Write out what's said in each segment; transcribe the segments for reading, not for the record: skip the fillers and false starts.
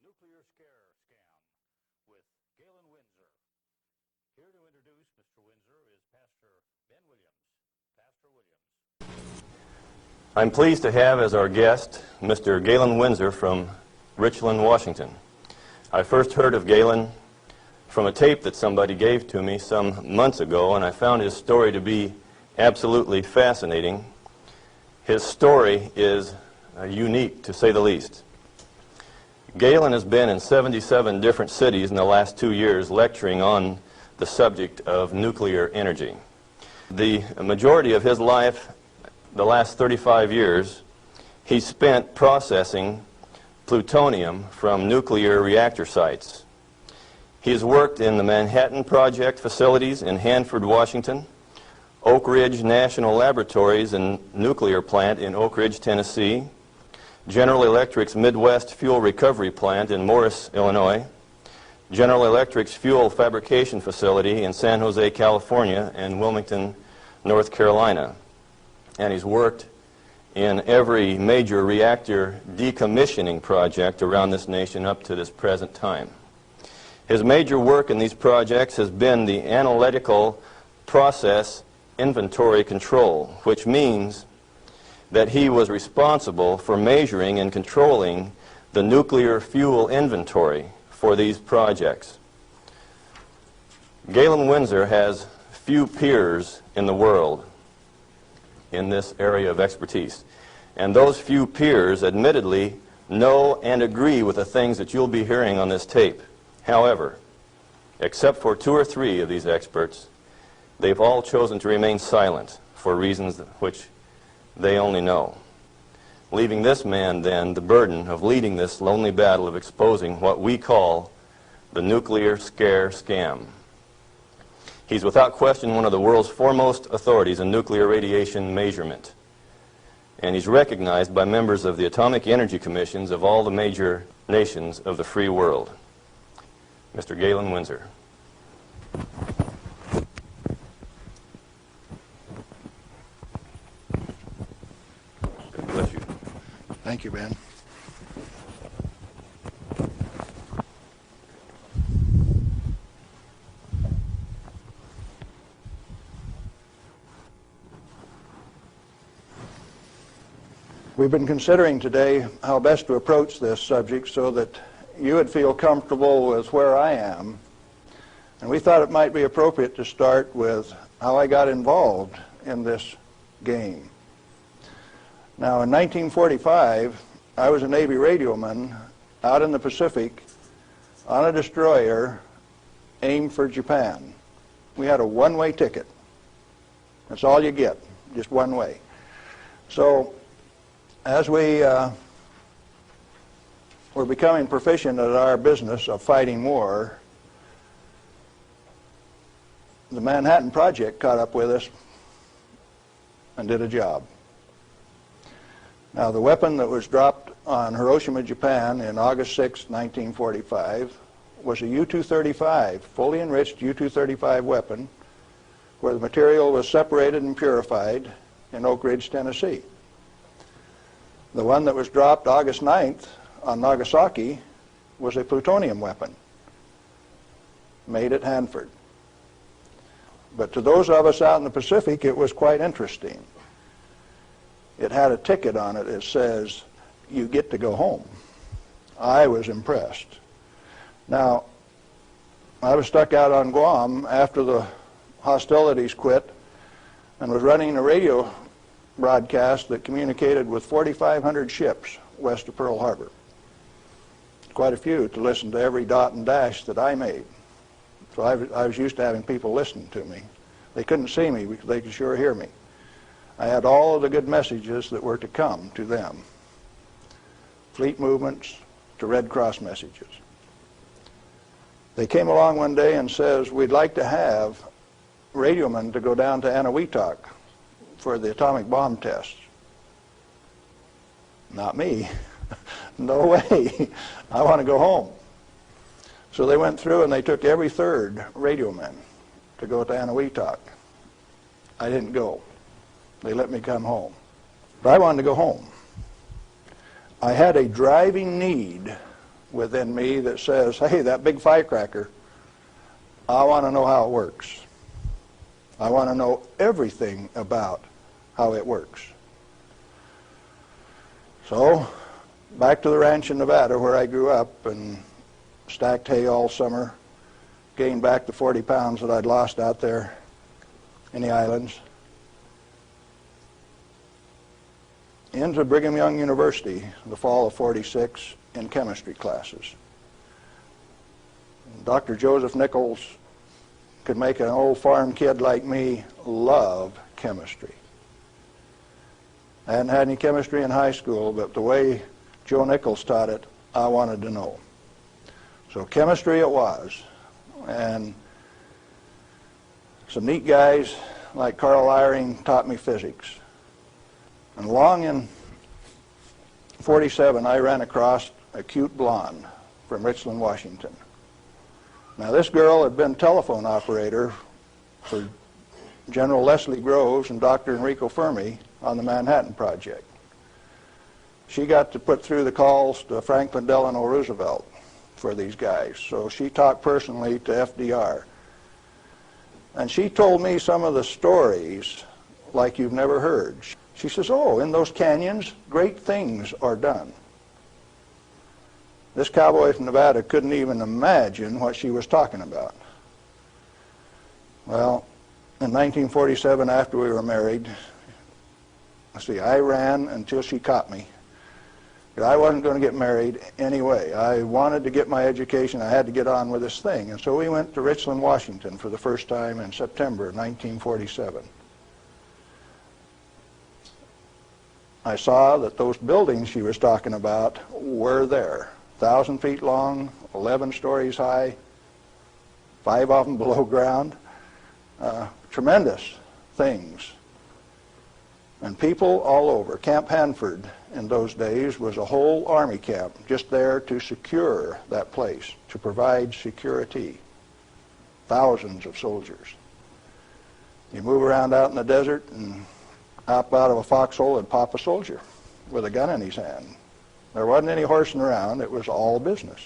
nuclear scare scam with Galen Winsor. Here to introduce Mr. Winsor is Pastor Ben Williams. Pastor Williams. I'm pleased to have as our guest Mr. Galen Winsor from Richland, Washington. I first heard of Galen from a tape that somebody gave to me some months ago, and I found his story to be absolutely fascinating. His story is unique, to say the least. Galen has been in 77 different cities in the last 2 years lecturing on the subject of nuclear energy. The majority of his life, the last 35 years, he spent processing plutonium from nuclear reactor sites. He has worked in the Manhattan Project facilities in Hanford, Washington, Oak Ridge National Laboratories and Nuclear Plant in Oak Ridge, Tennessee, General Electric's Midwest Fuel Recovery Plant in Morris, Illinois, General Electric's Fuel Fabrication Facility in San Jose, California, and Wilmington, North Carolina. And he's worked in every major reactor decommissioning project around this nation up to this present time. His major work in these projects has been the analytical process inventory control, which means that he was responsible for measuring and controlling the nuclear fuel inventory for these projects. Galen Winsor has few peers in the world in this area of expertise. And those few peers admittedly know and agree with the things that you'll be hearing on this tape. However, except for 2 or 3 of these experts, they've all chosen to remain silent for reasons which they only know, leaving this man then the burden of leading this lonely battle of exposing what we call the nuclear scare scam. He's without question one of the world's foremost authorities in nuclear radiation measurement, and he's recognized by members of the Atomic Energy Commissions of all the major nations of the free world. Mr. Galen Winsor. God bless you. Thank you, Ben. We've been considering today how best to approach this subject so that you would feel comfortable with where I am. And we thought it might be appropriate to start with how I got involved in this game. Now, in 1945, I was a Navy radioman out in the Pacific on a destroyer aimed for Japan. We had a one-way ticket. That's all you get, just one way. So, as we were becoming proficient at our business of fighting war, the Manhattan Project caught up with us and did a job. Now, the weapon that was dropped on Hiroshima, Japan in August 6, 1945 was a U-235, fully enriched U-235 weapon where the material was separated and purified in Oak Ridge, Tennessee. The one that was dropped August 9th on Nagasaki was a plutonium weapon made at Hanford. But to those of us out in the Pacific, it was quite interesting. It had a ticket on it that says, "You get to go home." I was impressed. Now, I was stuck out on Guam after the hostilities quit and was running a radio broadcast that communicated with 4,500 ships west of Pearl Harbor. Quite a few to listen to every dot and dash that I made. So I was used to having people listen to me. They couldn't see me, but they could sure hear me. I had all of the good messages that were to come to them. Fleet movements to Red Cross messages. They came along one day and says, "We'd like to have radiomen to go down to Eniwetok for the atomic bomb tests." Not me. No way. I want to go home. So they went through and they took every 3rd radioman to go to Eniwetok. I didn't go. They let me come home. But I wanted to go home. I had a driving need within me that says, hey, that big firecracker, I want to know how it works. I want to know everything about how it works. So, back to the ranch in Nevada where I grew up and stacked hay all summer, gained back the 40 pounds that I'd lost out there in the islands. Into Brigham Young University in the fall of '46 in chemistry classes. Dr. Joseph Nichols could make an old farm kid like me love chemistry. I hadn't had any chemistry in high school, but the way Joe Nichols taught it, I wanted to know. So chemistry it was. And some neat guys like Carl Eyring taught me physics. And along in '47, I ran across a cute blonde from Richland, Washington. Now, this girl had been telephone operator for General Leslie Groves and Dr. Enrico Fermi on the Manhattan Project. She got to put through the calls to Franklin Delano Roosevelt for these guys, so she talked personally to FDR. And she told me some of the stories like you've never heard. She says, oh, in those canyons, great things are done. This cowboy from Nevada couldn't even imagine what she was talking about. Well, in 1947, after we were married, I ran until she caught me. But I wasn't going to get married anyway. I wanted to get my education. I had to get on with this thing. And so we went to Richland, Washington for the first time in September 1947. I saw that those buildings she was talking about were there. 1,000 feet long, 11 stories high, 5 of them below ground. Tremendous things. And people all over. Camp Hanford in those days was a whole army camp just there to secure that place, to provide security. Thousands of soldiers. You move around out in the desert and up out of a foxhole and pop a soldier with a gun in his hand. There wasn't any horsing around. It was all business.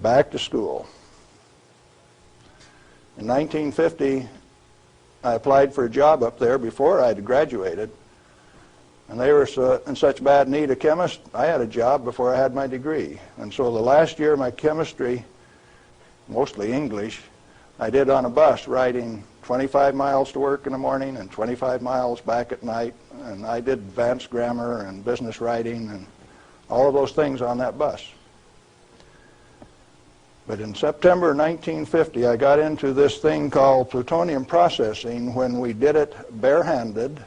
Back to school. In 1950, I applied for a job up there before I had graduated, and they were in such bad need of chemists, I had a job before I had my degree. And so the last year of my chemistry, mostly English, I did on a bus riding 25 miles to work in the morning and 25 miles back at night. And I did advanced grammar and business writing and all of those things on that bus. But in September 1950, I got into this thing called plutonium processing when we did it barehanded,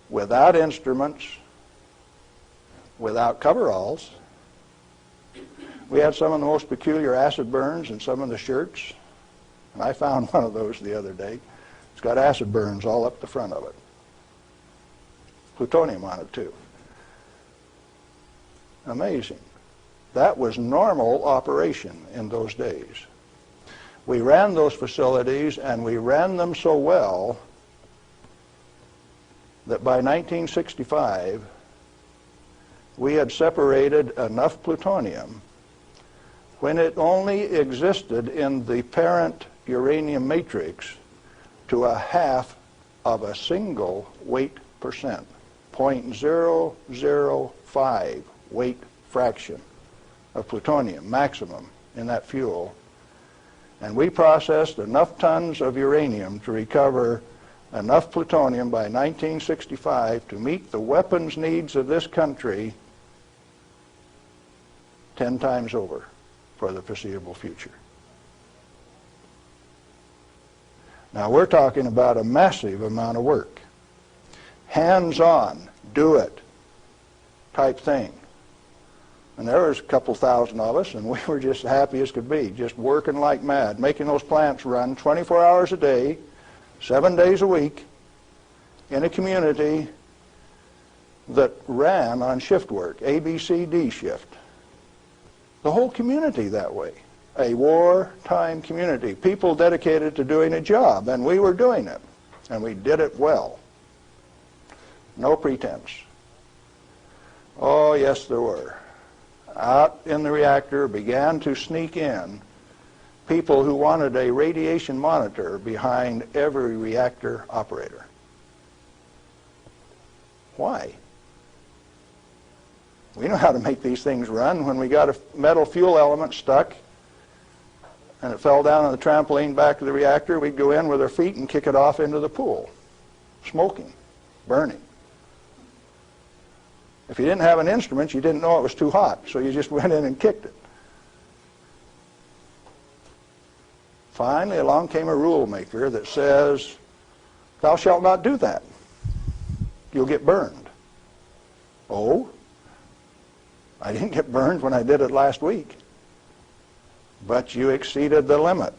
without instruments, without coveralls. We had some of the most peculiar acid burns in some of the shirts. And I found one of those the other day. It's got acid burns all up the front of it. Plutonium on it, too. Amazing. That was normal operation in those days. We ran those facilities, and we ran them so well that by 1965, we had separated enough plutonium when it only existed in the parent uranium matrix to a half of a single weight percent, 0.005 weight fraction of plutonium maximum in that fuel. And we processed enough tons of uranium to recover enough plutonium by 1965 to meet the weapons needs of this country 10 times over for the foreseeable future. Now we're talking about a massive amount of work. Hands-on, do it type thing. And there was a couple thousand of us, and we were just happy as could be, just working like mad, making those plants run 24 hours a day, 7 days a week, in a community that ran on shift work, ABCD shift. The whole community that way. A wartime community, people dedicated to doing a job, and we were doing it, and we did it well. No pretense. Oh, yes, there were. Out in the reactor began to sneak in people who wanted a radiation monitor behind every reactor operator. Why? We know how to make these things run. When we got a metal fuel element stuck and it fell down on the trampoline back of the reactor, we'd go in with our feet and kick it off into the pool, smoking, burning. If you didn't have an instrument, you didn't know it was too hot, so you just went in and kicked it. Finally, along came a rule maker that says, thou shalt not do that. You'll get burned. Oh, I didn't get burned when I did it last week. But you exceeded the limit.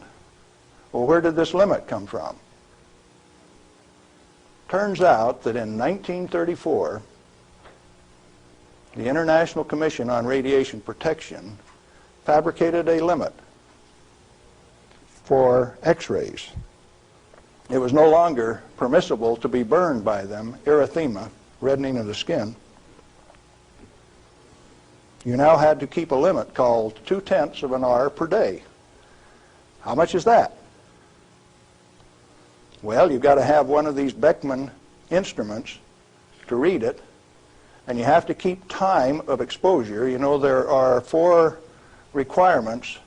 Well, where did this limit come from? Turns out that in 1934, the International Commission on Radiation Protection fabricated a limit for X-rays. It was no longer permissible to be burned by them, erythema, reddening of the skin. You now had to keep a limit called 0.2 of an R per day. How much is that? Well, you've got to have one of these Beckman instruments to read it, and you have to keep time of exposure. You know, there are 4 requirements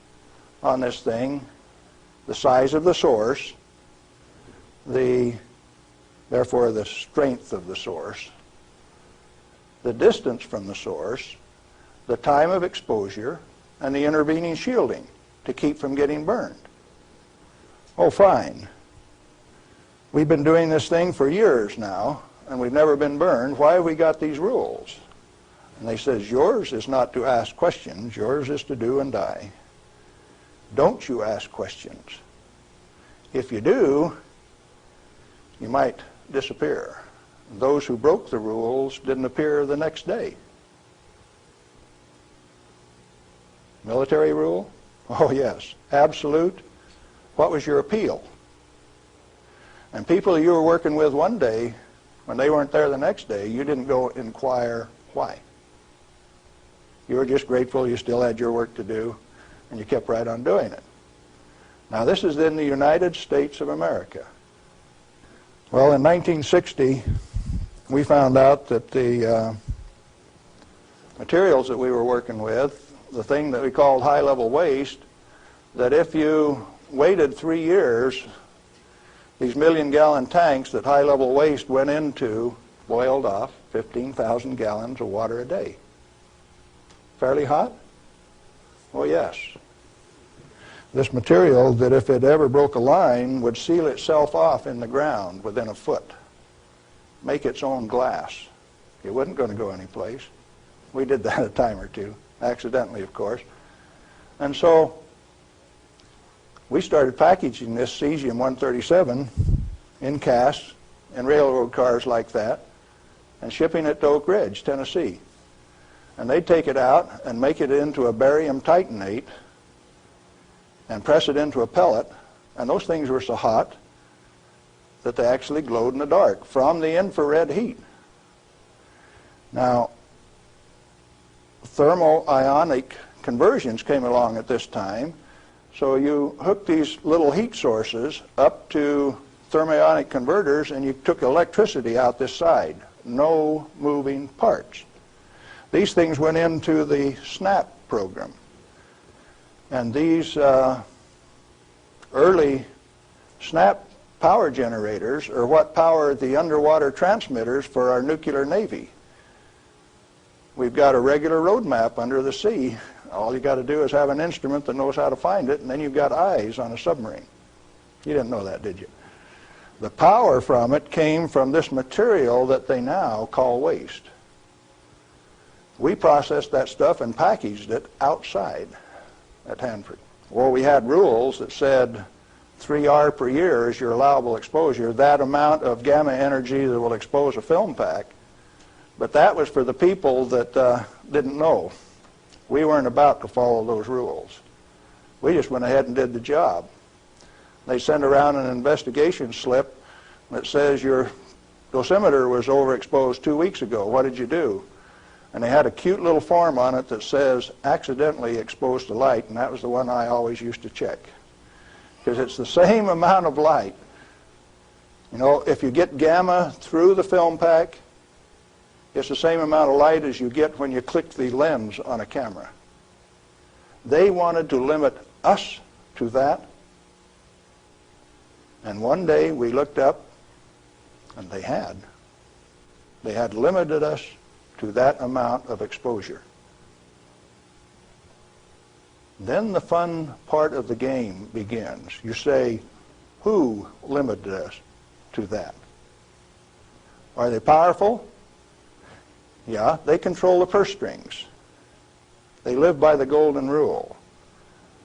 on this thing: the size of the source, therefore the strength of the source, the distance from the source, the time of exposure, and the intervening shielding to keep from getting burned. Oh, fine. We've been doing this thing for years now, and we've never been burned. Why have we got these rules? And they says, yours is not to ask questions, yours is to do and die. Don't you ask questions. If you do, you might disappear. Those who broke the rules didn't appear the next day. Military rule? Oh, yes. Absolute. What was your appeal? And people you were working with one day, when they weren't there the next day, you didn't go inquire why. You were just grateful you still had your work to do, and you kept right on doing it. Now, this is in the United States of America. Well, in 1960, we found out that the materials that we were working with, the thing that we called high-level waste, that if you waited 3 years, these million-gallon tanks that high-level waste went into boiled off 15,000 gallons of water a day. Fairly hot? Oh, yes. This material, that if it ever broke a line, would seal itself off in the ground within a foot, make its own glass. It wasn't going to go anyplace. We did that a time or two, accidentally, of course. And so we started packaging this cesium-137 in casks and railroad cars like that and shipping it to Oak Ridge, Tennessee. And they'd take it out and make it into a barium titanate and press it into a pellet, and those things were so hot that they actually glowed in the dark from the infrared heat. Now, thermo-ionic conversions came along at this time, so you hooked these little heat sources up to thermionic converters and you took electricity out this side. No moving parts. These things went into the SNAP program. And these early SNAP power generators are what powered the underwater transmitters for our nuclear navy. We've got a regular road map under the sea. All you got to do is have an instrument that knows how to find it, and then you've got eyes on a submarine. You didn't know that, did you? The power from it came from this material that they now call waste. We processed that stuff and packaged it outside at Hanford. Well, we had rules that said 3R per year is your allowable exposure, that amount of gamma energy that will expose a film pack. But that was for the people that didn't know. We weren't about to follow those rules. We just went ahead and did the job. They send around an investigation slip that says your dosimeter was overexposed 2 weeks ago. What did you do? And they had a cute little form on it that says accidentally exposed to light, and that was the one I always used to check. Because it's the same amount of light. You know, if you get gamma through the film pack, it's the same amount of light as you get when you click the lens on a camera. They wanted to limit us to that. And one day we looked up, and they had. They had limited us to that amount of exposure. Then the fun part of the game begins. You say, who limited us to that? Are they powerful? Yeah, they control the purse strings. They live by the golden rule.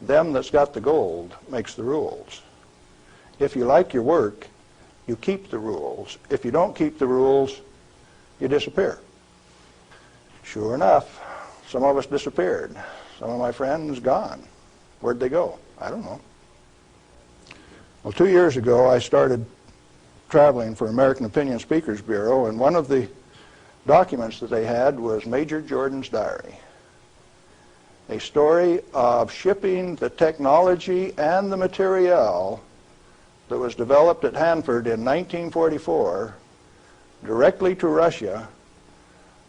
Them that's got the gold makes the rules. If you like your work, you keep the rules. If you don't keep the rules, you disappear. Sure enough, some of us disappeared. Some of my friends gone. Where'd they go? I don't know. Well, 2 years ago, I started traveling for American Opinion Speakers Bureau, and one of the documents that they had was Major Jordan's diary. A story of shipping the technology and the materiel that was developed at Hanford in 1944 directly to Russia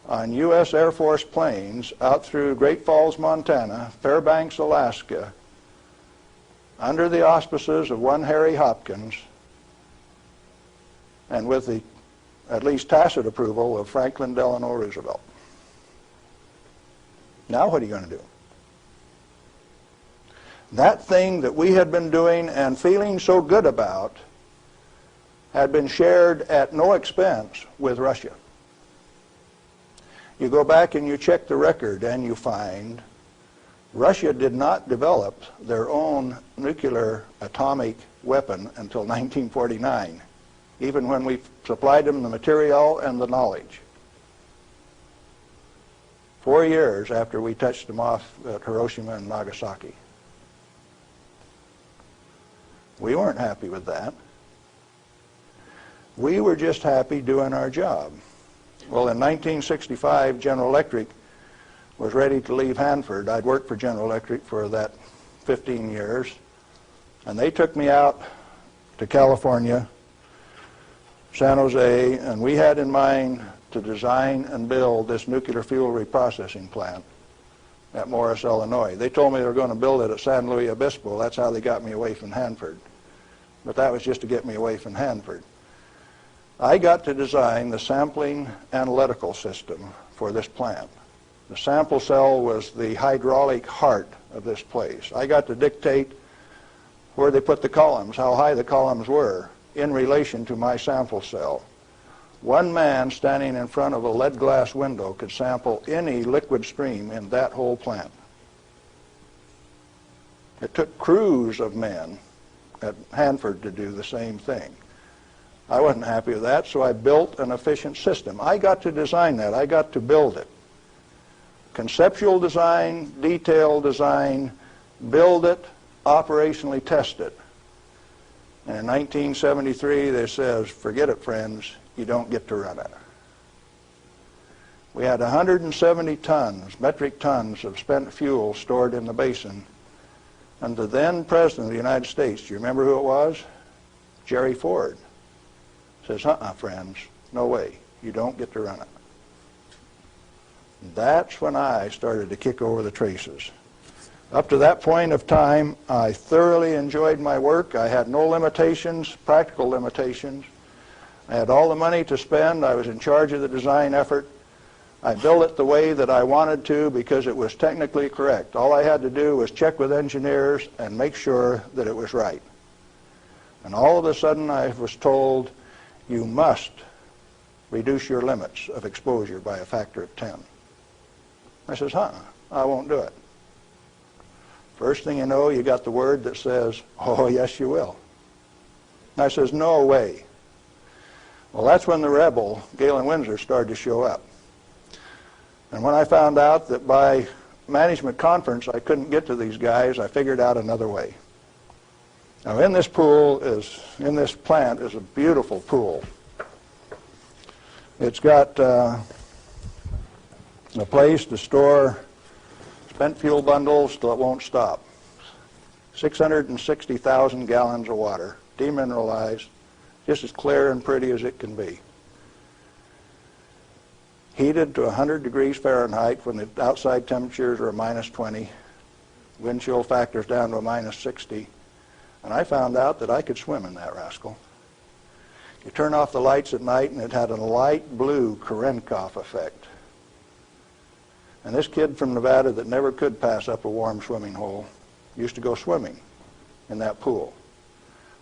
on U.S. Air Force planes out through Great Falls, Montana, Fairbanks, Alaska, under the auspices of one Harry Hopkins, and with the at least tacit approval of Franklin Delano Roosevelt. Now what are you going to do? That thing that we had been doing and feeling so good about had been shared at no expense with Russia. You go back and you check the record and you find Russia did not develop their own nuclear atomic weapon until 1949, even when we supplied them the material and the knowledge. 4 years after we touched them off at Hiroshima and Nagasaki. We weren't happy with that. We were just happy doing our job. Well, in 1965, General Electric was ready to leave Hanford. I'd worked for General Electric for that 15 years, and they took me out to California, San Jose, and we had in mind to design and build this nuclear fuel reprocessing plant at Morris, Illinois. They told me they were going to build it at San Luis Obispo. That's how they got me away from Hanford. But that was just to get me away from Hanford. I got to design the sampling analytical system for this plant. The sample cell was the hydraulic heart of this place. I got to dictate where they put the columns, how high the columns were in relation to my sample cell. One man standing in front of a lead glass window could sample any liquid stream in that whole plant. It took crews of men at Hanford to do the same thing. I wasn't happy with that, so I built an efficient system. I got to design that. I got to build it. Conceptual design, detailed design, build it, operationally test it. And in 1973, they says, forget it, friends, you don't get to run it. We had 170 tons, metric tons of spent fuel stored in the basin. And the then President of the United States, do you remember who it was? Jerry Ford. Says, friends, no way, you don't get to run it. That's when I started to kick over the traces. Up to that point of time, I thoroughly enjoyed my work. I had no limitations, practical limitations. I had all the money to spend. I was in charge of the design effort. I built it the way that I wanted to because it was technically correct. All I had to do was check with engineers and make sure that it was right. And all of a sudden I was told, you must reduce your limits of exposure by a factor of 10. I says, I won't do it. First thing you know, you got the word that says, oh, yes, you will. And I says, no way. Well, that's when the rebel, Galen Winsor, started to show up. And when I found out that by management conference I couldn't get to these guys, I figured out another way. Now, in this plant is a beautiful pool. It's got, and a place to store spent fuel bundles till it won't stop. 660,000 gallons of water, demineralized, just as clear and pretty as it can be. Heated to 100 degrees Fahrenheit when the outside temperatures are a minus 20, wind chill factors down to a minus 60, and I found out that I could swim in that rascal. You turn off the lights at night and it had a light blue Cherenkov effect. And this kid from Nevada that never could pass up a warm swimming hole used to go swimming in that pool.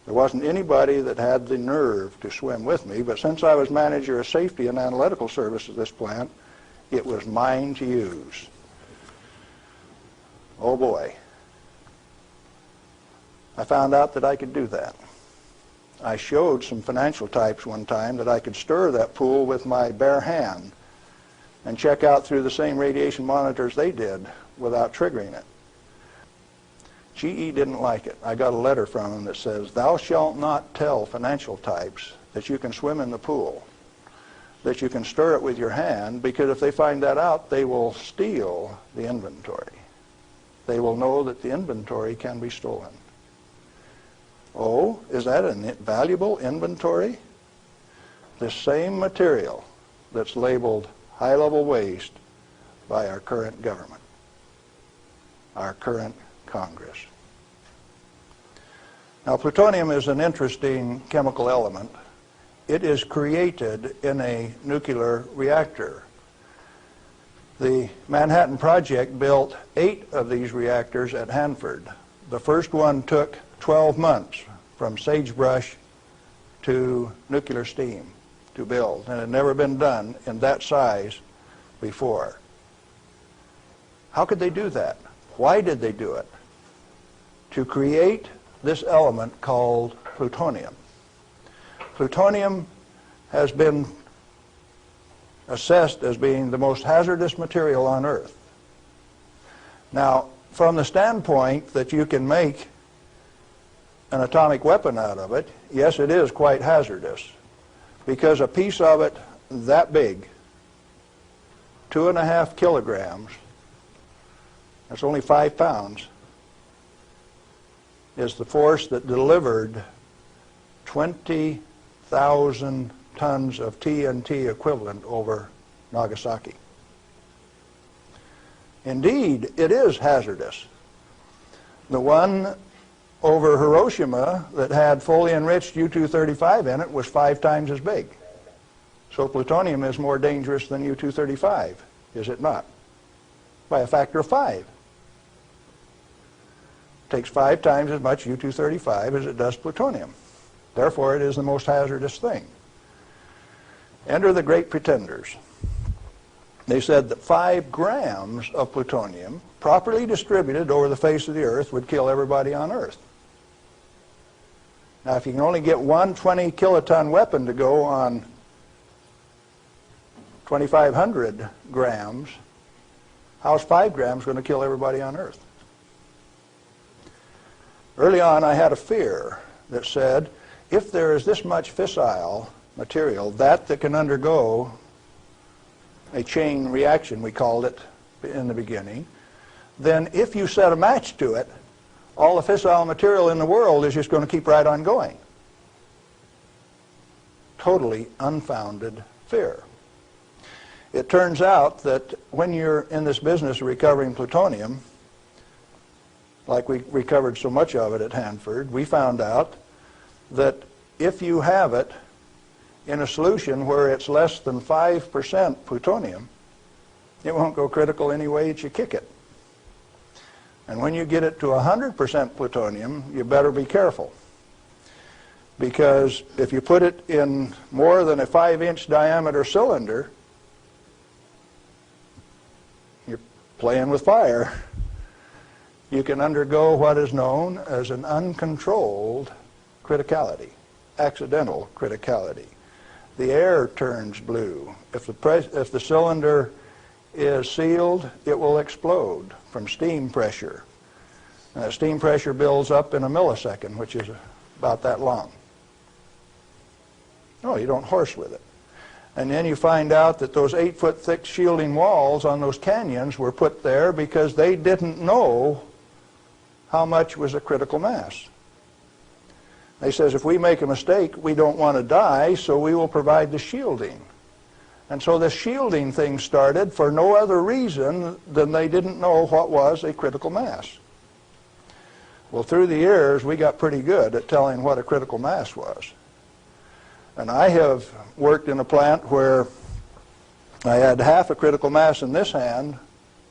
There wasn't anybody that had the nerve to swim with me, but since I was manager of safety and analytical services at this plant, it was mine to use. Oh boy. I found out that I could do that. I showed some financial types one time that I could stir that pool with my bare hand and check out through the same radiation monitors they did without triggering it. GE didn't like it. I got a letter from them that says, "Thou shalt not tell financial types that you can swim in the pool, that you can stir it with your hand, because if they find that out, they will steal the inventory. They will know that the inventory can be stolen." Oh, is that a valuable inventory? The same material that's labeled high-level waste by our current government, our current Congress. Now, plutonium is an interesting chemical element. It is created in a nuclear reactor. The Manhattan Project built 8 of these reactors at Hanford. The first one took 12 months from sagebrush to nuclear steam to build, and it had never been done in that size before. How could they do that? Why did they do it? To create this element called plutonium. Plutonium has been assessed as being the most hazardous material on Earth. Now, from the standpoint that you can make an atomic weapon out of it, yes, it is quite hazardous, because a piece of it that big, 2.5 kilograms, that's only 5 pounds, is the force that delivered 20,000 tons of TNT equivalent over Nagasaki. Indeed, it is hazardous. The one over Hiroshima that had fully enriched U-235 in it was 5 times as big. So plutonium is more dangerous than U-235, is it not? By a factor of 5. It takes 5 times as much U-235 as it does plutonium. Therefore, it is the most hazardous thing. Enter the great pretenders. They said that 5 grams of plutonium, properly distributed over the face of the Earth, would kill everybody on Earth. Now, if you can only get one 20 kiloton weapon to go on 2,500 grams, how's 5 grams going to kill everybody on Earth? Early on, I had a fear that said, if there is this much fissile material, that can undergo a chain reaction, we called it in the beginning, then if you set a match to it, all the fissile material in the world is just going to keep right on going. Totally unfounded fear. It turns out that when you're in this business of recovering plutonium, like we recovered so much of it at Hanford, we found out that if you have it in a solution where it's less than 5% plutonium, it won't go critical any way that you kick it. And when you get it to 100% plutonium, you better be careful. Because if you put it in more than a 5-inch diameter cylinder, you're playing with fire. You can undergo what is known as an uncontrolled criticality, accidental criticality. The air turns blue. If the cylinder is sealed, it will explode from steam pressure. And that steam pressure builds up in a millisecond, which is about that long. No, you don't horse with it. And then you find out that those 8-foot thick shielding walls on those canyons were put there because they didn't know how much was a critical mass. They says, if we make a mistake, we don't want to die, so we will provide the shielding. And so the shielding thing started for no other reason than they didn't know what was a critical mass. Well, through the years, we got pretty good at telling what a critical mass was. And I have worked in a plant where I had half a critical mass in this hand,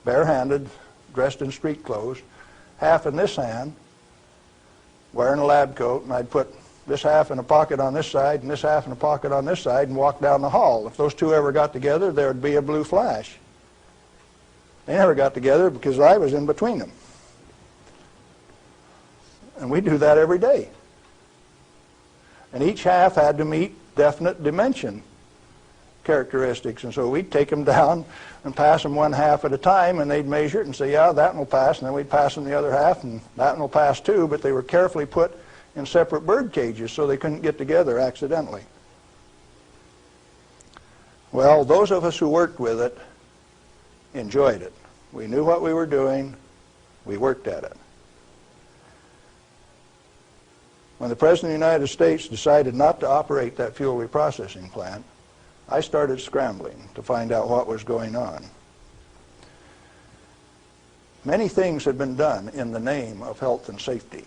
barehanded, dressed in street clothes, half in this hand, wearing a lab coat, and I'd put this half in a pocket on this side and this half in a pocket on this side and walk down the hall. If those two ever got together, there would be a blue flash. They never got together because I was in between them. And we do that every day. And each half had to meet definite dimension characteristics. And so we'd take them down and pass them one half at a time, and they'd measure it and say, yeah, that one will pass. And then we'd pass them the other half, and that one will pass too. But they were carefully put in separate bird cages so they couldn't get together accidentally. Well, those of us who worked with it enjoyed it. We knew what we were doing. We worked at it. When the President of the United States decided not to operate that fuel reprocessing plant, I started scrambling to find out what was going on. Many things had been done in the name of health and safety.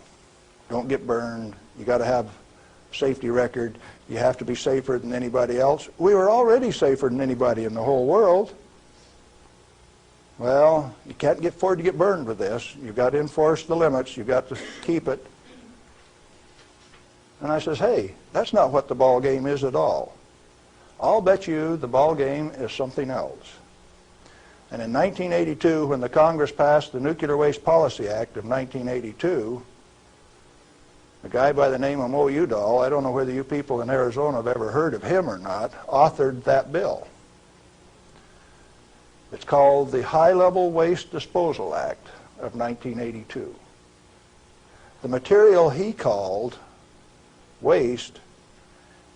Don't get burned. You got to have a safety record. You have to be safer than anybody else. We were already safer than anybody in the whole world. Well, you can't afford to get burned with this. You've got to enforce the limits. You've got to keep it. And I says, hey, that's not what the ball game is at all. I'll bet you the ball game is something else. And in 1982, when the Congress passed the Nuclear Waste Policy Act of 1982, a guy by the name of Mo Udall, I don't know whether you people in Arizona have ever heard of him or not, authored that bill. It's called the High-Level Waste Disposal Act of 1982. The material he called waste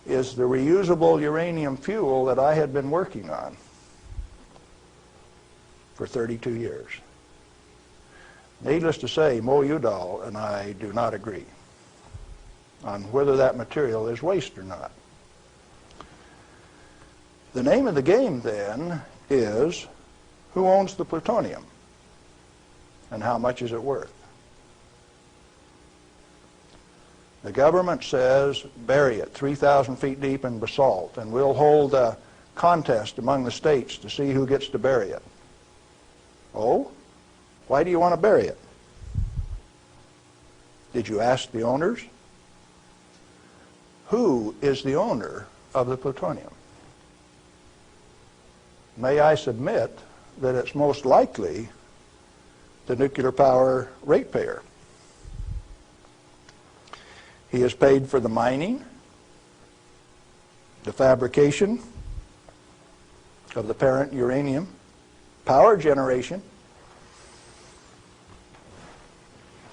is the reusable uranium fuel that I had been working on for 32 years. Needless to say, Mo Udall and I do not agree on whether that material is waste or not. The name of the game then is who owns the plutonium and how much is it worth? The government says bury it 3,000 feet deep in basalt, and we'll hold a contest among the states to see who gets to bury it. Oh? Why do you want to bury it? Did you ask the owners? Who is the owner of the plutonium? May I submit that it's most likely the nuclear power ratepayer. He is paid for the mining, the fabrication of the parent uranium, power generation,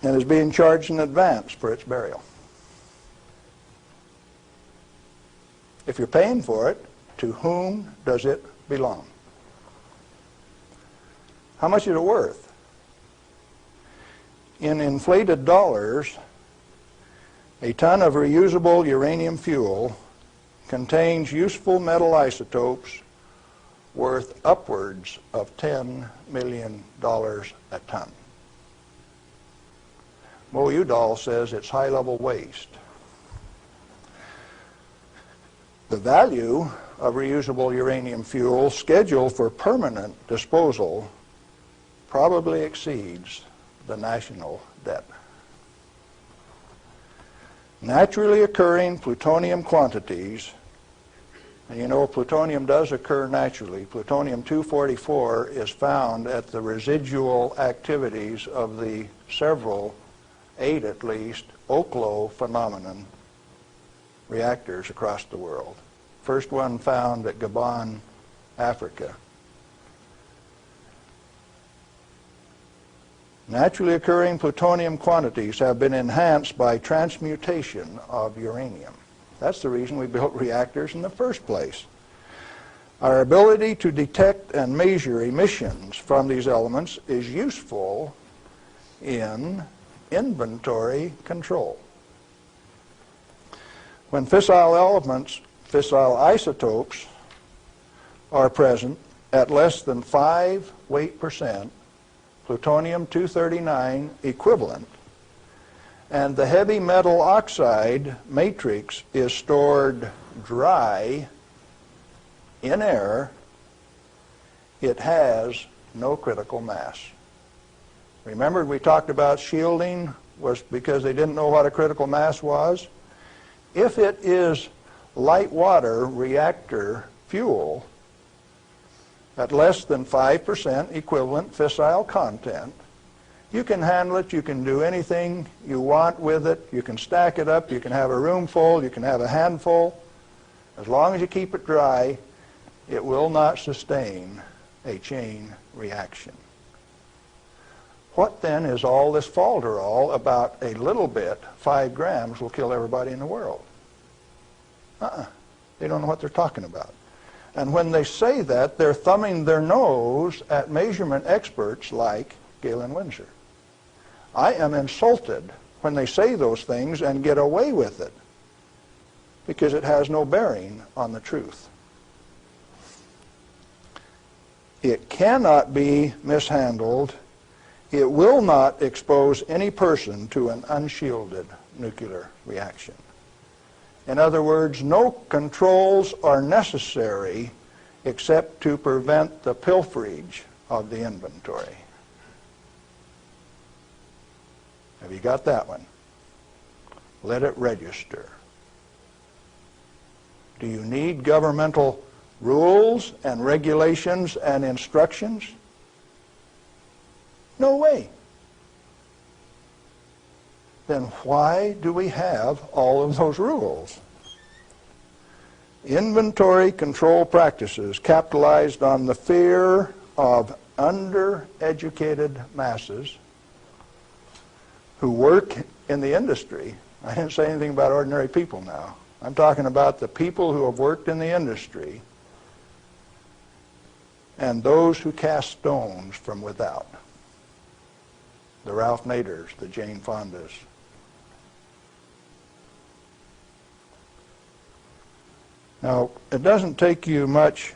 and is being charged in advance for its burial. If you're paying for it, to whom does it belong? How much is it worth? In inflated dollars, a ton of reusable uranium fuel contains useful metal isotopes worth upwards of $10 million a ton. Mo Udall says it's high-level waste. The value of reusable uranium fuel scheduled for permanent disposal probably exceeds the national debt. Naturally occurring plutonium quantities, and you know plutonium does occur naturally. Plutonium-244 is found at the residual activities of the several, 8 at least, Oklo phenomenon reactors across the world. First one found at Gabon, Africa. Naturally occurring plutonium quantities have been enhanced by transmutation of uranium. That's the reason we built reactors in the first place. Our ability to detect and measure emissions from these elements is useful in inventory control. When fissile elements, fissile isotopes, are present at less than 5 weight%, plutonium-239 equivalent, and the heavy metal oxide matrix is stored dry in air, it has no critical mass. Remember, we talked about shielding was because they didn't know what a critical mass was? If it is light water reactor fuel at less than 5% equivalent fissile content, you can handle it, you can do anything you want with it, you can stack it up, you can have a room full, you can have a handful. As long as you keep it dry, it will not sustain a chain reaction. What then is all this falderall about a little bit, 5 grams, will kill everybody in the world? They don't know what they're talking about. And when they say that, they're thumbing their nose at measurement experts like Galen Winsor. I am insulted when they say those things and get away with it, because it has no bearing on the truth. It cannot be mishandled. It will not expose any person to an unshielded nuclear reaction. In other words, no controls are necessary except to prevent the pilferage of the inventory. Have you got that one? Let it register. Do you need governmental rules and regulations and instructions? No way. Then why do we have all of those rules? Inventory control practices capitalized on the fear of undereducated masses who work in the industry. I didn't say anything about ordinary people now. I'm talking about the people who have worked in the industry and those who cast stones from without. The Ralph Naders, the Jane Fondas. Now, it doesn't take you much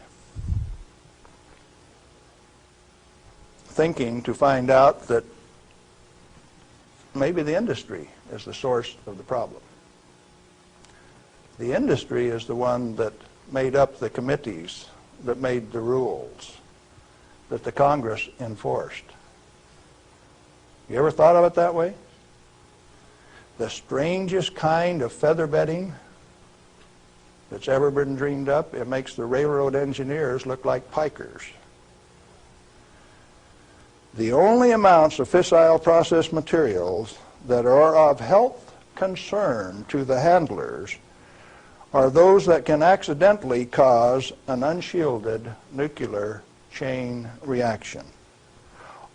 thinking to find out that maybe the industry is the source of the problem. The industry is the one that made up the committees that made the rules that the Congress enforced. You ever thought of it that way? The strangest kind of feather bedding that's ever been dreamed up, it makes the railroad engineers look like pikers. The only amounts of fissile process materials that are of health concern to the handlers are those that can accidentally cause an unshielded nuclear chain reaction,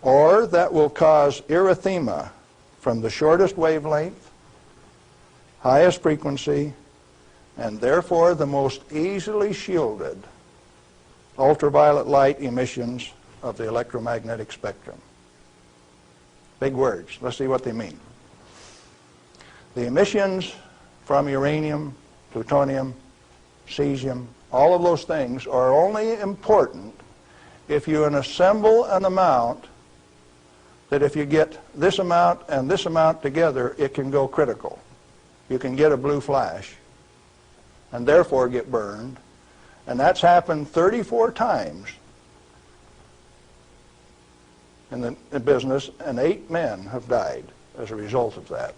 or that will cause erythema from the shortest wavelength, highest frequency, and therefore the most easily shielded ultraviolet light emissions of the electromagnetic spectrum. Big words. Let's see what they mean. The emissions from uranium, plutonium, cesium, all of those things are only important if you assemble an amount that if you get this amount and this amount together, it can go critical. You can get a blue flash and therefore get burned. And that's happened 34 times in the business, and 8 men have died as a result of that.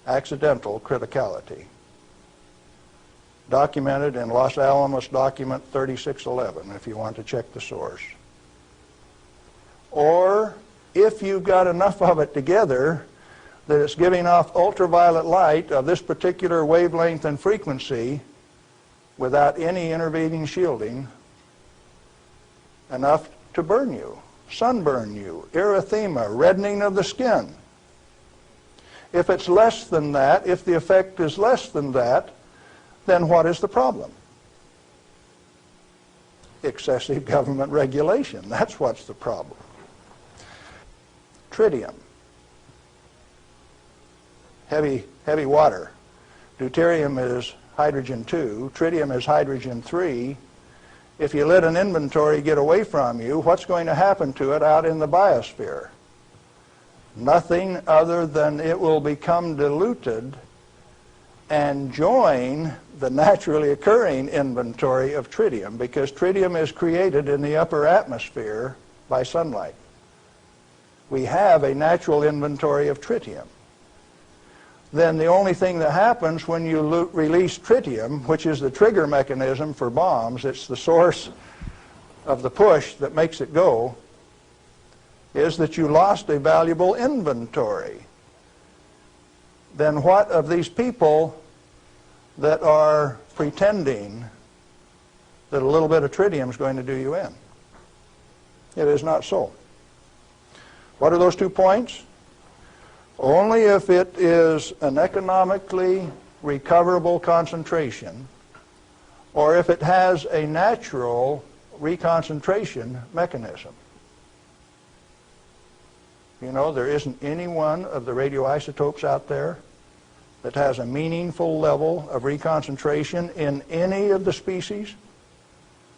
Accidental criticality. Documented in Los Alamos document 3611, if you want to check the source. Or if you've got enough of it together that it's giving off ultraviolet light of this particular wavelength and frequency without any intervening shielding, enough to burn you, sunburn you, erythema, reddening of the skin. If it's less than that, if the effect is less than that, then what is the problem? excessive government regulation. That's what's the problem. Tritium, heavy water. Deuterium is hydrogen 2. Tritium is hydrogen 3. If you let an inventory get away from you, what's going to happen to it out in the biosphere? Nothing other than it will become diluted and join the naturally occurring inventory of tritium, because tritium is created in the upper atmosphere by sunlight. We have a natural inventory of tritium. Then the only thing that happens when you release tritium, which is the trigger mechanism for bombs, it's the source of the push that makes it go, is that you lost a valuable inventory. Then what of these people that are pretending that a little bit of tritium is going to do you in? It is not so. What are those 2 points? Only if it is an economically recoverable concentration, or if it has a natural reconcentration mechanism. You know, there isn't any one of the radioisotopes out there that has a meaningful level of reconcentration in any of the species,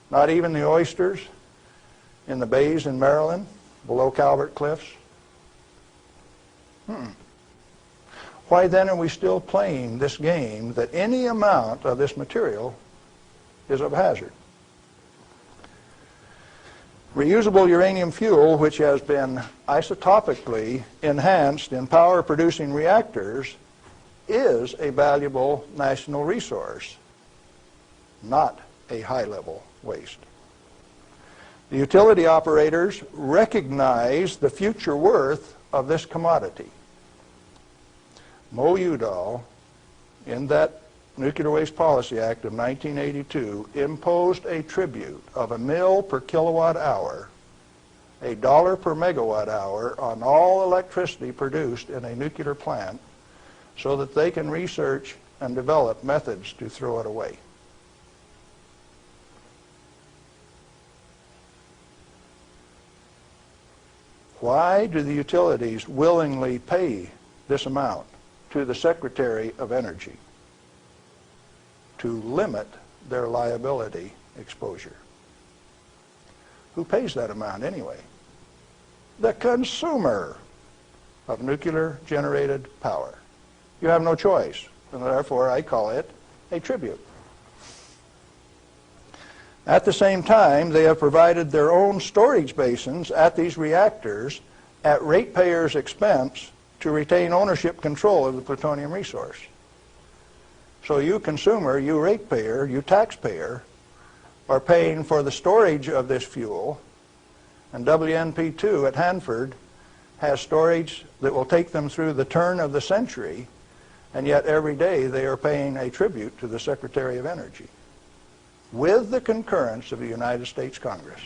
not even the oysters in the bays in Maryland, below Calvert Cliffs. Why then are we still playing this game that any amount of this material is of hazard? Reusable uranium fuel, which has been isotopically enhanced in power-producing reactors, is a valuable national resource, not a high-level waste. The utility operators recognize the future worth of this commodity. Mo Udall, in that Nuclear Waste Policy Act of 1982, imposed a tribute of $1 per kilowatt hour, $1 per megawatt hour on all electricity produced in a nuclear plant, so that they can research and develop methods to throw it away. Why do the utilities willingly pay this amount to the Secretary of Energy? To limit their liability exposure. Who pays that amount anyway? The consumer of nuclear-generated power. You have no choice, and therefore I call it a tribute. At the same time, they have provided their own storage basins at these reactors at ratepayers' expense to retain ownership control of the plutonium resource. So you consumer, you ratepayer, you taxpayer, are paying for the storage of this fuel, and WNP2 at Hanford has storage that will take them through the turn of the century, and yet every day they are paying a tribute to the Secretary of Energy, with the concurrence of the United States Congress,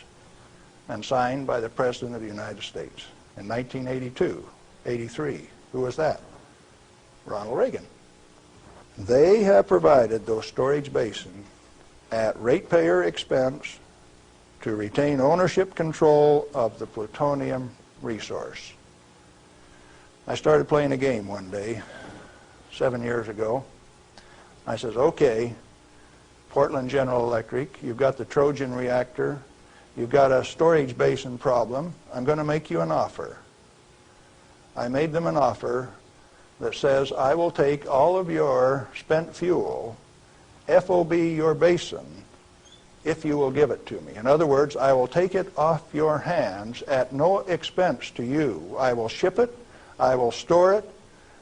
and signed by the President of the United States in 1982, 83. Who was that? Ronald Reagan. They have provided those storage basins at ratepayer expense to retain ownership control of the plutonium resource. I started playing a game one day, 7 years ago. I says, okay, Portland General Electric, you've got the Trojan reactor, you've got a storage basin problem, I'm going to make you an offer. I made them an offer that says, I will take all of your spent fuel, FOB your basin, if you will give it to me. In other words, I will take it off your hands at no expense to you. I will ship it, I will store it,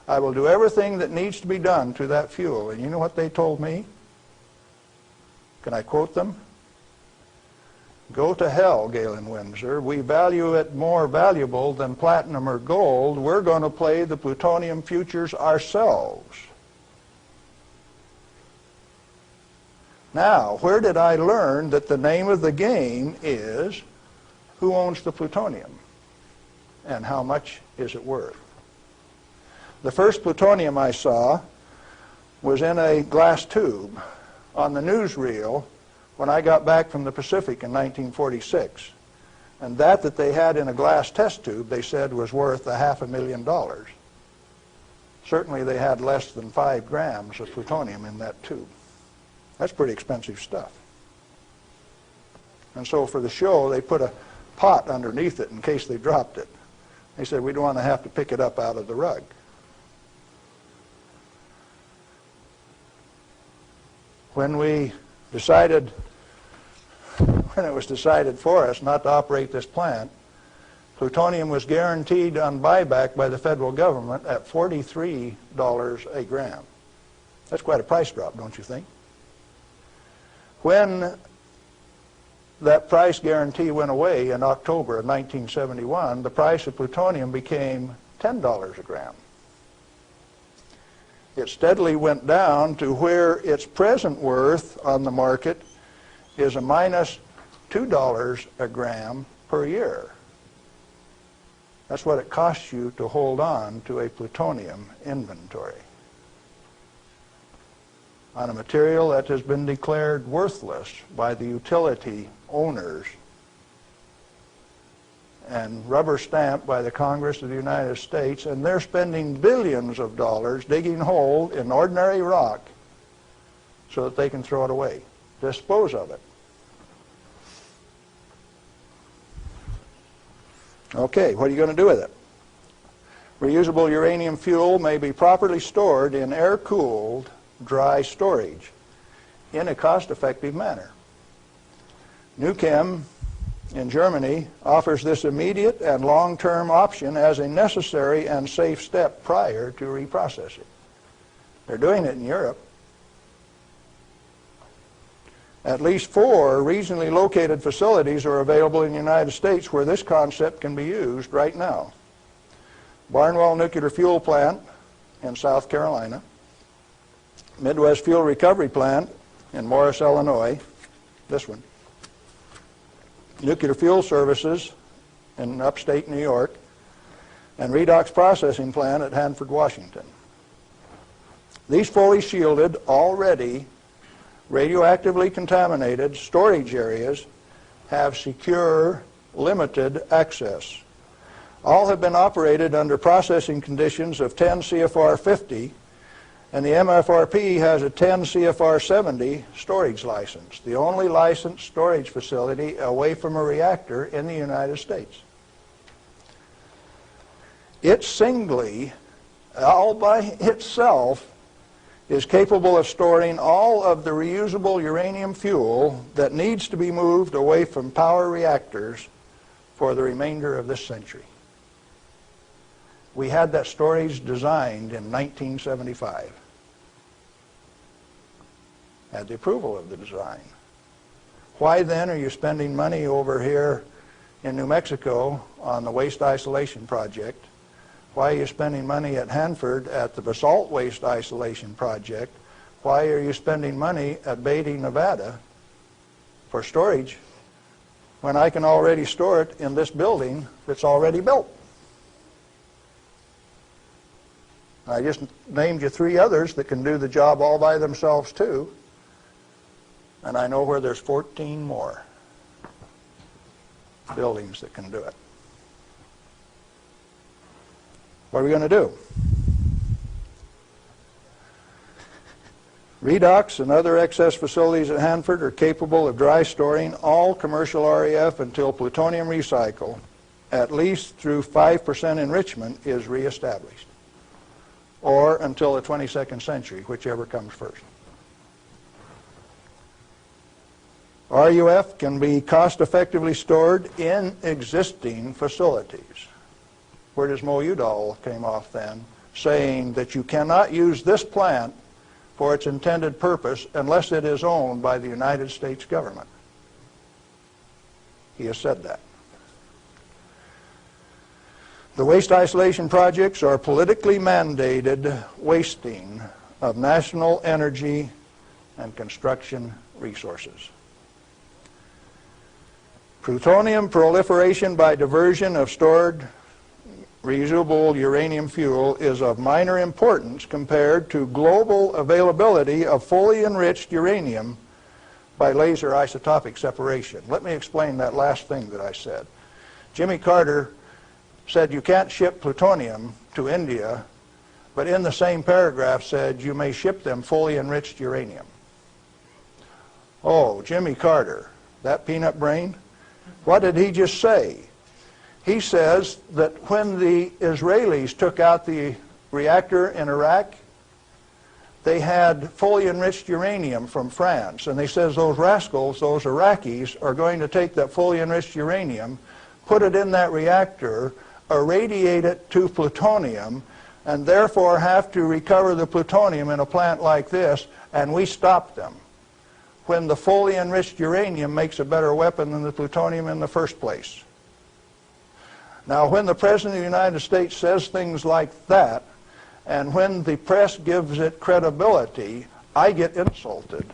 I will do everything that needs to be done to that fuel. And you know what they told me? Can I quote them? Go to hell, Galen Winsor. We value it more valuable than platinum or gold. We're going to play the plutonium futures ourselves. Now, where did I learn that the name of the game is who owns the plutonium and how much is it worth? The first plutonium I saw was in a glass tube. On the newsreel when I got back from the Pacific in 1946. And that they had in a glass test tube, they said, was worth $500,000. Certainly they had less than 5 grams of plutonium in that tube. That's pretty expensive stuff. And so for the show, they put a pot underneath it in case they dropped it. They said, we don't want to have to pick it up out of the rug. When it was decided for us not to operate this plant, plutonium was guaranteed on buyback by the federal government at $43 a gram. That's quite a price drop, don't you think? When that price guarantee went away in October of 1971, the price of plutonium became $10 a gram. It steadily went down to where its present worth on the market is a minus $2 a gram per year. That's what it costs you to hold on to a plutonium inventory on a material that has been declared worthless by the utility owners and rubber stamped by the Congress of the United States, and they're spending billions of dollars digging holes in ordinary rock so that they can throw it away, dispose of it. Okay, what are you going to do with it? Reusable uranium fuel may be properly stored in air-cooled, dry storage in a cost-effective manner. Nuchem in Germany offers this immediate and long-term option as a necessary and safe step prior to reprocessing. They're doing it in Europe. At least 4 regionally located facilities are available in the United States where this concept can be used right now. Barnwell Nuclear Fuel Plant in South Carolina, Midwest Fuel Recovery Plant in Morris, Illinois, this one, Nuclear Fuel Services in upstate New York, and Redox Processing Plant at Hanford, Washington. These fully shielded, already radioactively contaminated storage areas have secure, limited access. All have been operated under processing conditions of 10 CFR 50, and the MFRP has a 10 CFR 70 storage license, the only licensed storage facility away from a reactor in the United States. It singly, all by itself, is capable of storing all of the reusable uranium fuel that needs to be moved away from power reactors for the remainder of this century. We had that storage designed in 1975. Had the approval of the design. Why then are you spending money over here in New Mexico on the waste isolation project? Why are you spending money at Hanford at the basalt waste isolation project? Why are you spending money at Beatty, Nevada for storage when I can already store it in this building that's already built? I just named you 3 others that can do the job all by themselves too, and I know where there's 14 more buildings that can do it. What are we going to do? Redox and other excess facilities at Hanford are capable of dry storing all commercial REF until plutonium recycle, at least through 5% enrichment, is reestablished, or until the 22nd century, whichever comes first. RUF can be cost-effectively stored in existing facilities. Where does Mo Udall came off then, saying that you cannot use this plant for its intended purpose unless it is owned by the United States government. He has said that. The waste isolation projects are politically mandated wasting of national energy and construction resources. Plutonium proliferation by diversion of stored reusable uranium fuel is of minor importance compared to global availability of fully enriched uranium by laser isotopic separation. Let me explain that last thing that I said. Jimmy Carter said you can't ship plutonium to India, but in the same paragraph said you may ship them fully enriched uranium. Oh, Jimmy Carter, that peanut brain, what did he just say? He says that when the Israelis took out the reactor in Iraq, they had fully enriched uranium from France, and they says those rascals, those Iraqis, are going to take that fully enriched uranium, put it in that reactor, irradiate it to plutonium, and therefore have to recover the plutonium in a plant like this, and we stopped them, when the fully enriched uranium makes a better weapon than the plutonium in the first place. Now, when the President of the United States says things like that, and when the press gives it credibility, I get insulted.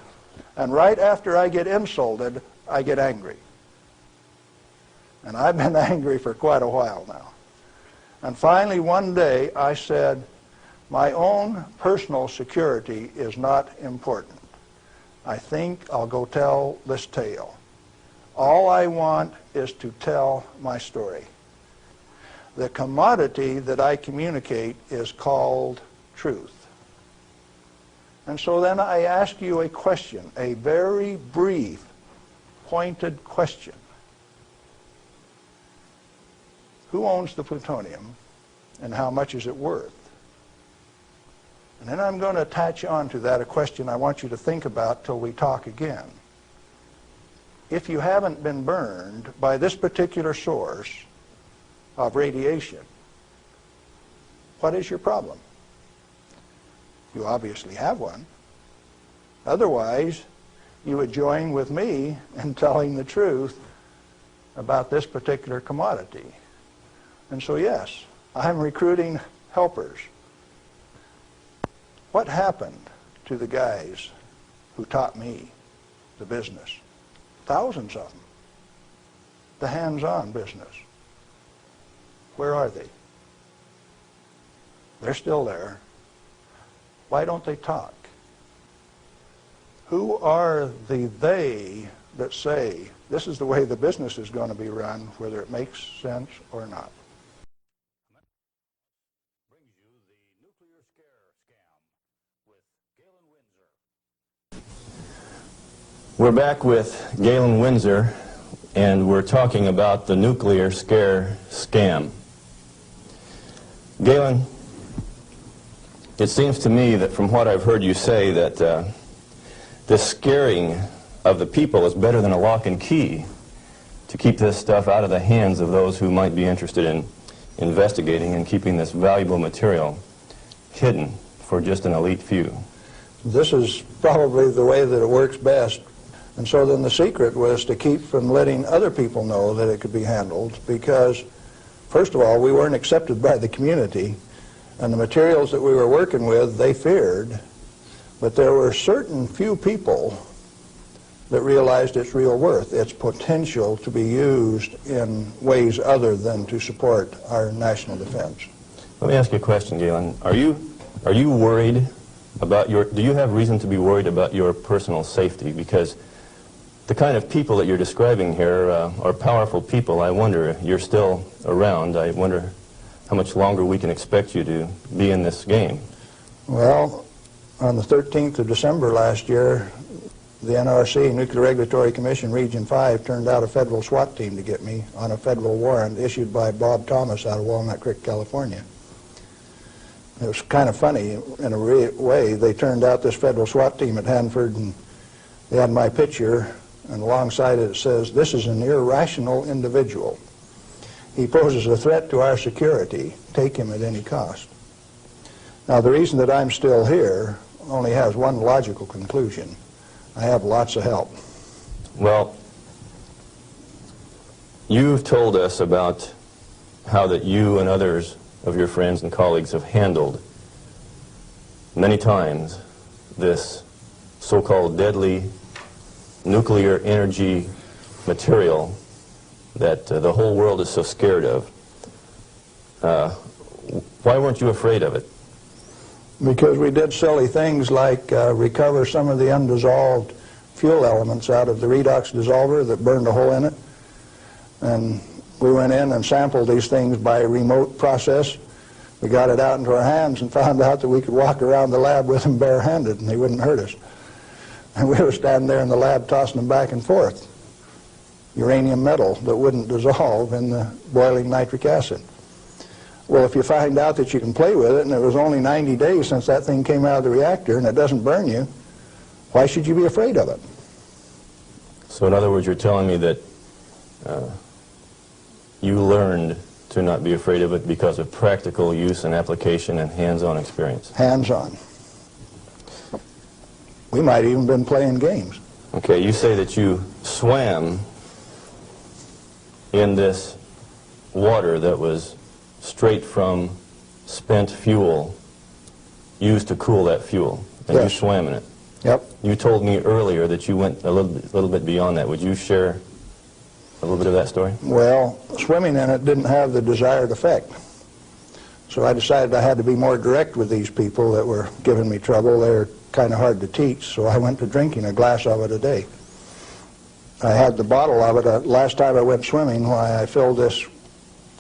And right after I get insulted, I get angry. And I've been angry for quite a while now. And finally, one day, I said, my own personal security is not important. I think I'll go tell this tale. All I want is to tell my story. The commodity that I communicate is called truth. And so then I ask you a question, a very brief, pointed question. Who owns the plutonium, and how much is it worth? And then I'm going to attach on to that a question I want you to think about till we talk again. If you haven't been burned by this particular source of radiation, what is your problem? You obviously have one. Otherwise, you would join with me in telling the truth about this particular commodity. And so yes, I'm recruiting helpers. What happened to the guys who taught me the business? Thousands of them. The hands-on business. Where are they? They're still there. Why don't they talk? Who are the they that say this is the way the business is going to be run, whether it makes sense or not? Brings you the nuclear scare scam with Galen Winsor. We're back with Galen Winsor, and we're talking about the nuclear scare scam. Galen, it seems to me that from what I've heard you say that the scaring of the people is better than a lock and key to keep this stuff out of the hands of those who might be interested in investigating and keeping this valuable material hidden for just an elite few. This is probably the way that it works best. And so then the secret was to keep from letting other people know that it could be handled, because first of all, we weren't accepted by the community, and the materials that we were working with, they feared, but there were certain few people that realized its real worth, its potential to be used in ways other than to support our national defense. Let me ask you a question, Galen. Are you worried about do you have reason to be worried about your personal safety? Because the kind of people that you're describing here are powerful people. I wonder if you're still around. I wonder how much longer we can expect you to be in this game. Well, on the 13th of December last year, the NRC, Nuclear Regulatory Commission, Region 5, turned out a federal SWAT team to get me on a federal warrant issued by Bob Thomas out of Walnut Creek, California. It was kind of funny in a way. They turned out this federal SWAT team at Hanford, and they had my picture, and alongside it says, "This is an irrational individual. He poses a threat to our security. Take him at any cost." Now, the reason that I'm still here only has one logical conclusion. I have lots of help. Well, you've told us about how that you and others of your friends and colleagues have handled many times this so-called deadly nuclear energy material that the whole world is so scared of. Why weren't you afraid of it? Because we did silly things like recover some of the undissolved fuel elements out of the redox dissolver that burned a hole in it. And we went in and sampled these things by a remote process. We got it out into our hands and found out that we could walk around the lab with them barehanded and they wouldn't hurt us. And we were standing there in the lab tossing them back and forth. Uranium metal that wouldn't dissolve in the boiling nitric acid. Well, if you find out that you can play with it and it was only 90 days since that thing came out of the reactor and it doesn't burn you, why should you be afraid of it? So in other words, you're telling me that you learned to not be afraid of it because of practical use and application and hands-on experience. Hands-on. We might even been playing games. Okay, you say that you swam in this water that was straight from spent fuel used to cool that fuel, and Yes. you swam in it. Yep. You told me earlier that you went a little bit beyond that. Would you share a little bit of that story? Well, swimming in it didn't have the desired effect. So I decided I had to be more direct with these people that were giving me trouble. They were kind of hard to teach, so I went to drinking a glass of it a day. I had the bottle of it. Last time I went swimming, why I filled this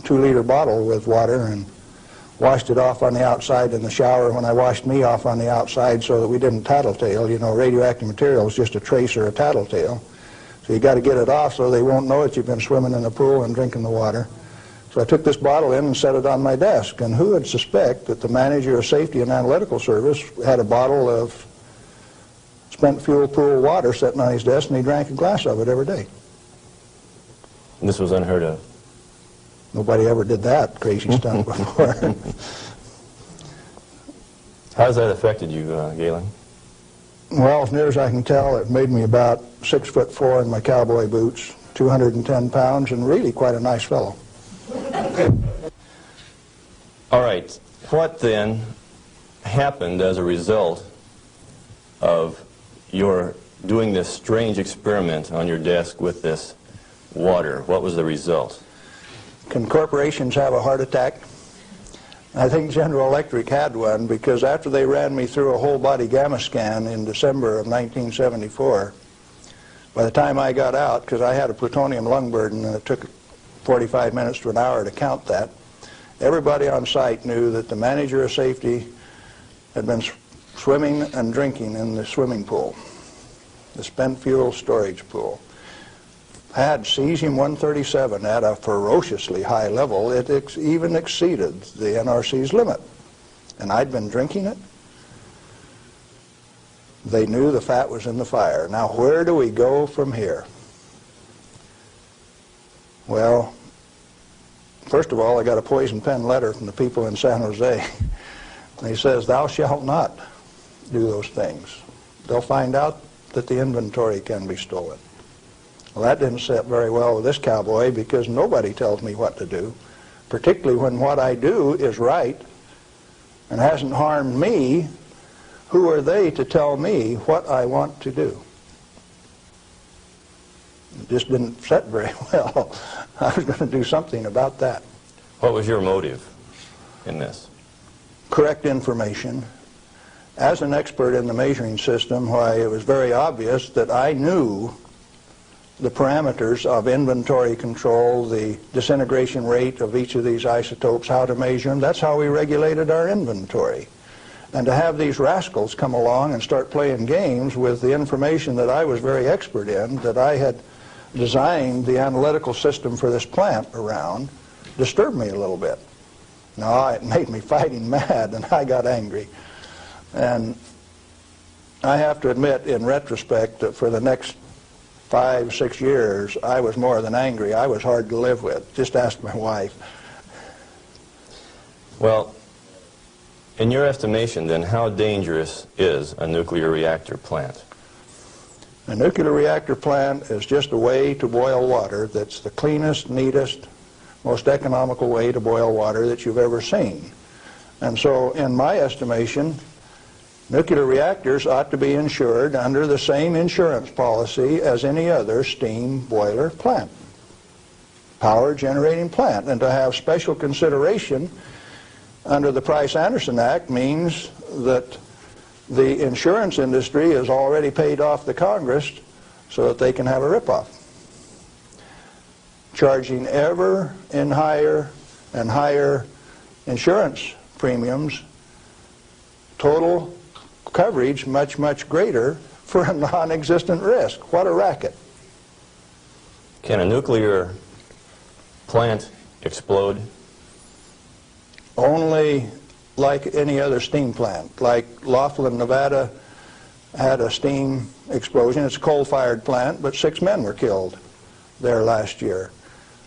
2-liter bottle with water and washed it off on the outside in the shower when I washed me off on the outside so that we didn't tattletale. You know, radioactive material is just a trace or a tattletale. So you got to get it off so they won't know that you've been swimming in the pool and drinking the water. So I took this bottle in and set it on my desk. And who would suspect that the manager of safety and analytical service had a bottle of spent fuel pool water sitting on his desk and he drank a glass of it every day? And this was unheard of. Nobody ever did that crazy stunt before. How has that affected you, Galen? Well, as near as I can tell, it made me about 6'4" in my cowboy boots, 210 pounds, and really quite a nice fellow. All right. What then happened as a result of your doing this strange experiment on your desk with this water? What was the result? Can corporations have a heart attack? I think General Electric had one, because after they ran me through a whole body gamma scan in December of 1974, by the time I got out, because I had a plutonium lung burden and it took 45 minutes to an hour to count that, everybody on site knew that the manager of safety had been swimming and drinking in the swimming pool, the spent fuel storage pool. Had cesium-137 at a ferociously high level. It even exceeded the NRC's limit. And I'd been drinking it. They knew the fat was in the fire. Now, where do we go from here? Well, first of all, I got a poison pen letter from the people in San Jose. He says, "Thou shalt not do those things. They'll find out that the inventory can be stolen." Well, that didn't sit very well with this cowboy, because nobody tells me what to do, particularly when what I do is right and hasn't harmed me. Who are they to tell me what I want to do? It just didn't sit very well. I was going to do something about that. What was your motive in this? Correct information. As an expert in the measuring system, why, it was very obvious that I knew the parameters of inventory control, the disintegration rate of each of these isotopes, how to measure them. That's how we regulated our inventory. And to have these rascals come along and start playing games with the information that I was very expert in, that I had designed the analytical system for this plant around, disturbed me a little bit. No, it made me fighting mad, and I got angry. And I have to admit, in retrospect, that for the next 5, 6 years, I was more than angry. I was hard to live with. Just ask my wife. Well, in your estimation, then, how dangerous is a nuclear reactor plant? A nuclear reactor plant is just a way to boil water that's the cleanest, neatest, most economical way to boil water that you've ever seen. And so, in my estimation, nuclear reactors ought to be insured under the same insurance policy as any other steam boiler plant, power generating plant. And to have special consideration under the Price-Anderson Act means that the insurance industry has already paid off the Congress so that they can have a rip-off. Charging ever in higher and higher insurance premiums, total coverage much, much greater for a non-existent risk. What a racket. Can a nuclear plant explode? Only like any other steam plant. Like Laughlin, Nevada had a steam explosion. It's a coal-fired plant, but 6 men were killed there last year.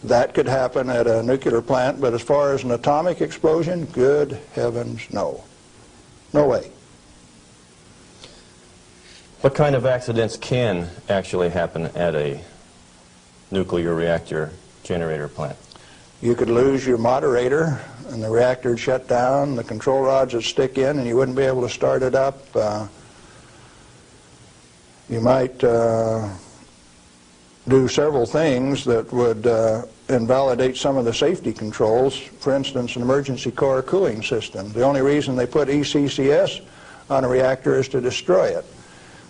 That could happen at a nuclear plant, but as far as an atomic explosion, good heavens, no. No way. What kind of accidents can actually happen at a nuclear reactor generator plant? You could lose your moderator, and the reactor would shut down, the control rods would stick in, and you wouldn't be able to start it up. You might do several things that would invalidate some of the safety controls. For instance, an emergency core cooling system. The only reason they put ECCS on a reactor is to destroy it.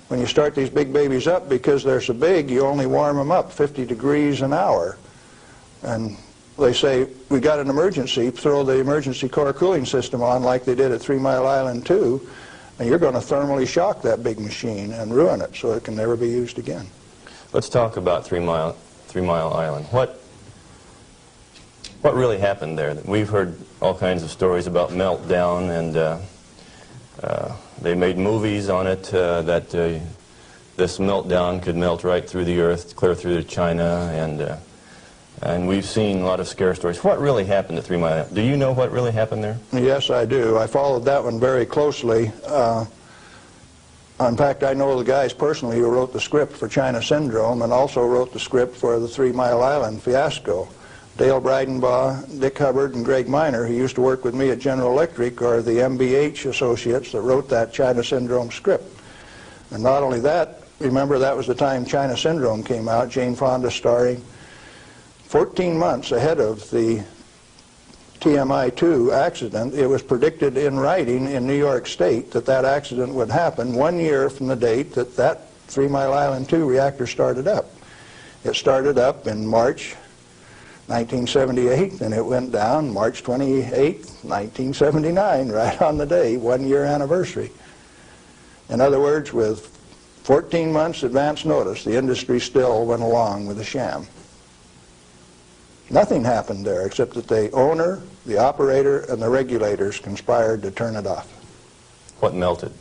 When you start these big babies up, because they're so big, you only warm them up 50 degrees an hour. And they say, we got an emergency, throw the emergency core cooling system on like they did at 3 Mile Island 2, and you're going to thermally shock that big machine and ruin it so it can never be used again. Let's talk about 3 Mile Island. What really happened there? We've heard all kinds of stories about meltdown, and they made movies on it that this meltdown could melt right through the earth, clear through to China, and we've seen a lot of scare stories. What really happened at 3 Mile Island? Do you know what really happened there? Yes, I do. I followed that one very closely. In fact, I know the guys personally who wrote the script for China Syndrome and also wrote the script for the 3 Mile Island fiasco. Dale Breidenbaugh, Dick Hubbard, and Greg Miner, who used to work with me at General Electric, are the MBH associates that wrote that China Syndrome script. And not only that, remember that was the time China Syndrome came out, Jane Fonda starring. 14 months ahead of the TMI-2 accident, it was predicted in writing in New York State that that accident would happen 1 year from the date that that 3 Mile Island 2 reactor started up. It started up in March 1978, and it went down March 28, 1979, right on the day, 1 year anniversary. In other words, with 14 months advance notice, the industry still went along with the sham. Nothing happened there except that the owner, the operator, and the regulators conspired to turn it off. What melted?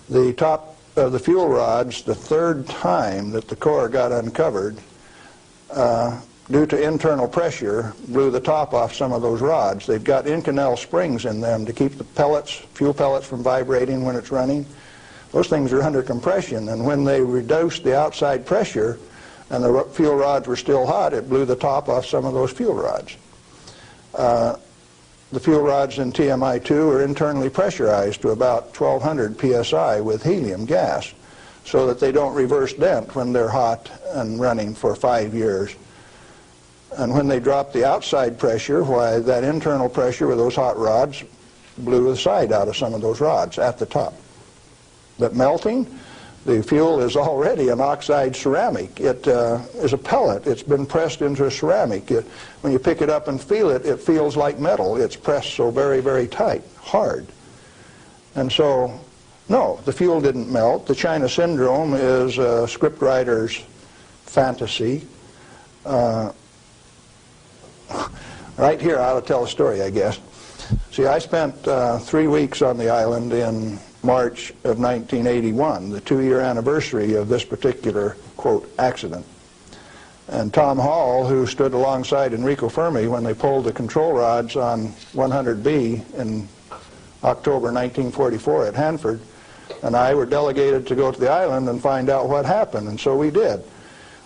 The top of the fuel rods, the third time that the core got uncovered, due to internal pressure, blew the top off some of those rods. They've got Inconel springs in them to keep the pellets, fuel pellets, from vibrating when it's running. Those things are under compression, and when they reduced the outside pressure and the fuel rods were still hot, it blew the top off some of those fuel rods. The fuel rods in TMI-2 are internally pressurized to about 1200 psi with helium gas so that they don't reverse dent when they're hot and running for 5 years. And when they drop the outside pressure, why, that internal pressure with those hot rods blew the side out of some of those rods at the top. But melting, the fuel is already an oxide ceramic. It is a pellet. It's been pressed into a ceramic. When you pick it up and feel it, it feels like metal. It's pressed so very, very tight, hard. And so, no, the fuel didn't melt. The China Syndrome is a scriptwriter's fantasy. Right here, I ought to tell a story, I guess. See, I spent 3 weeks on the island in March of 1981, the 2-year anniversary of this particular, quote, accident. And Tom Hall, who stood alongside Enrico Fermi when they pulled the control rods on 100B in October 1944 at Hanford, and I were delegated to go to the island and find out what happened, and so we did.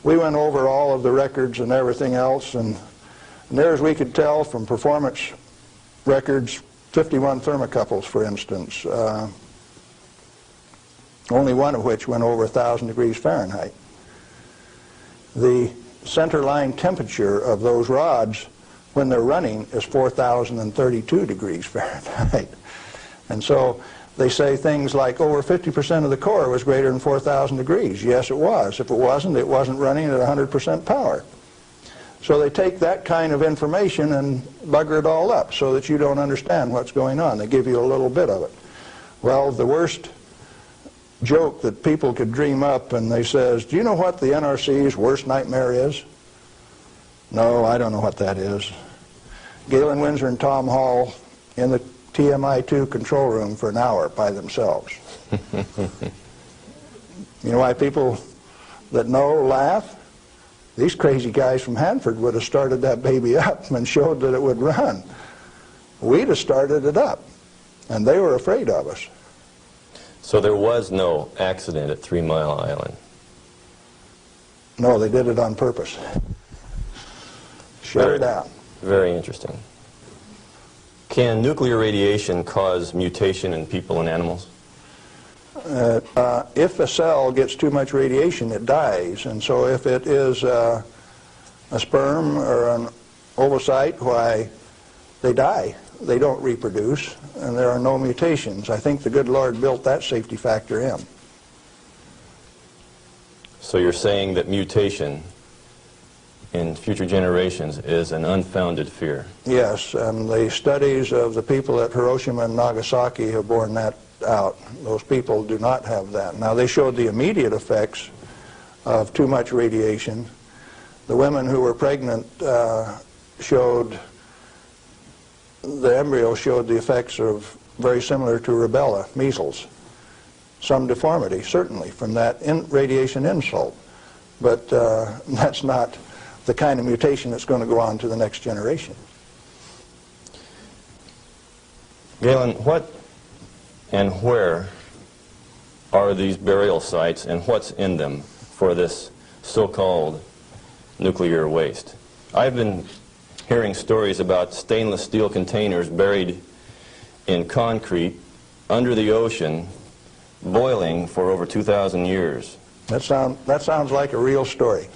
We went over all of the records and everything else, and there, as we could tell from performance records, 51 thermocouples, for instance, only one of which went over 1,000 degrees Fahrenheit. The center line temperature of those rods when they're running is 4,032 degrees Fahrenheit. And so They say things like over 50% of the core was greater than 4,000 degrees. Yes, it was. If it wasn't running at 100% power. So they take that kind of information and bugger it all up so that you don't understand what's going on. They give you a little bit of it. Well, the worst joke that people could dream up, and they says, do you know what the NRC's worst nightmare is? No, I don't know what that is. Galen Winsor and Tom Hall in the TMI-2 control room for an hour by themselves. You know why people that know laugh? These crazy guys from Hanford would have started that baby up and showed that it would run. We'd have started it up, and they were afraid of us. So there was no accident at 3 Mile Island? No, they did it on purpose. Shut her down. Very interesting. Can nuclear radiation cause mutation in people and animals? If a cell gets too much radiation, it dies. And so if it is a sperm or an ovocyte, why, they die. They don't reproduce, and there are no mutations. I think the good Lord built that safety factor in. So you're saying that mutation in future generations is an unfounded fear? Yes, and the studies of the people at Hiroshima and Nagasaki have borne that out. Those people do not have that. Now, they showed the immediate effects of too much radiation. The women who were pregnant showed, the embryo showed the effects of very similar to rubella, measles. Some deformity, certainly, from that radiation insult. But that's not the kind of mutation that's going to go on to the next generation. Galen, what and where are these burial sites, and what's in them for this so-called nuclear waste? I've been hearing stories about stainless steel containers buried in concrete under the ocean, boiling for over 2,000 years. That sounds like a real story.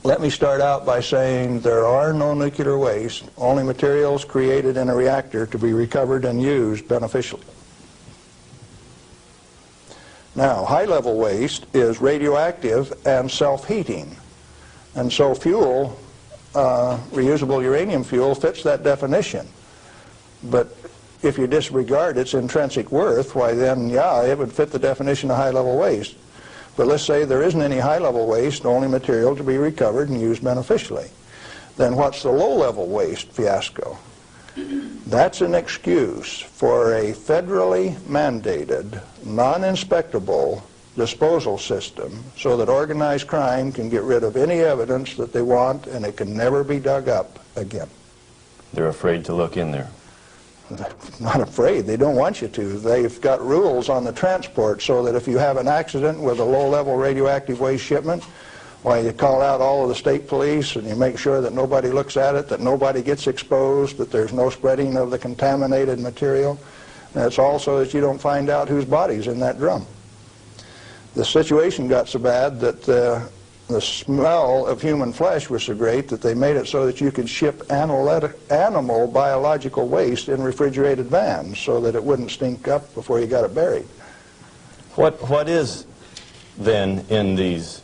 Let me start out by saying there are no nuclear waste, only materials created in a reactor to be recovered and used beneficially. Now, high-level waste is radioactive and self-heating. And so fuel, reusable uranium fuel, fits that definition. But if you disregard its intrinsic worth, why then, yeah, it would fit the definition of high-level waste. But let's say there isn't any high-level waste, only material to be recovered and used beneficially. Then what's the low-level waste fiasco? That's an excuse for a federally mandated, non-inspectable disposal system so that organized crime can get rid of any evidence that they want, and it can never be dug up again. They're afraid to look in there. Not afraid. They don't want you to. They've got rules on the transport so that if you have an accident with a low-level radioactive waste shipment, why, you call out all of the state police and you make sure that nobody looks at it, that nobody gets exposed, that there's no spreading of the contaminated material. And it's also that you don't find out whose body's in that drum. The situation got so bad that the smell of human flesh was so great that they made it so that you could ship animal biological waste in refrigerated vans so that it wouldn't stink up before you got it buried. What is then in these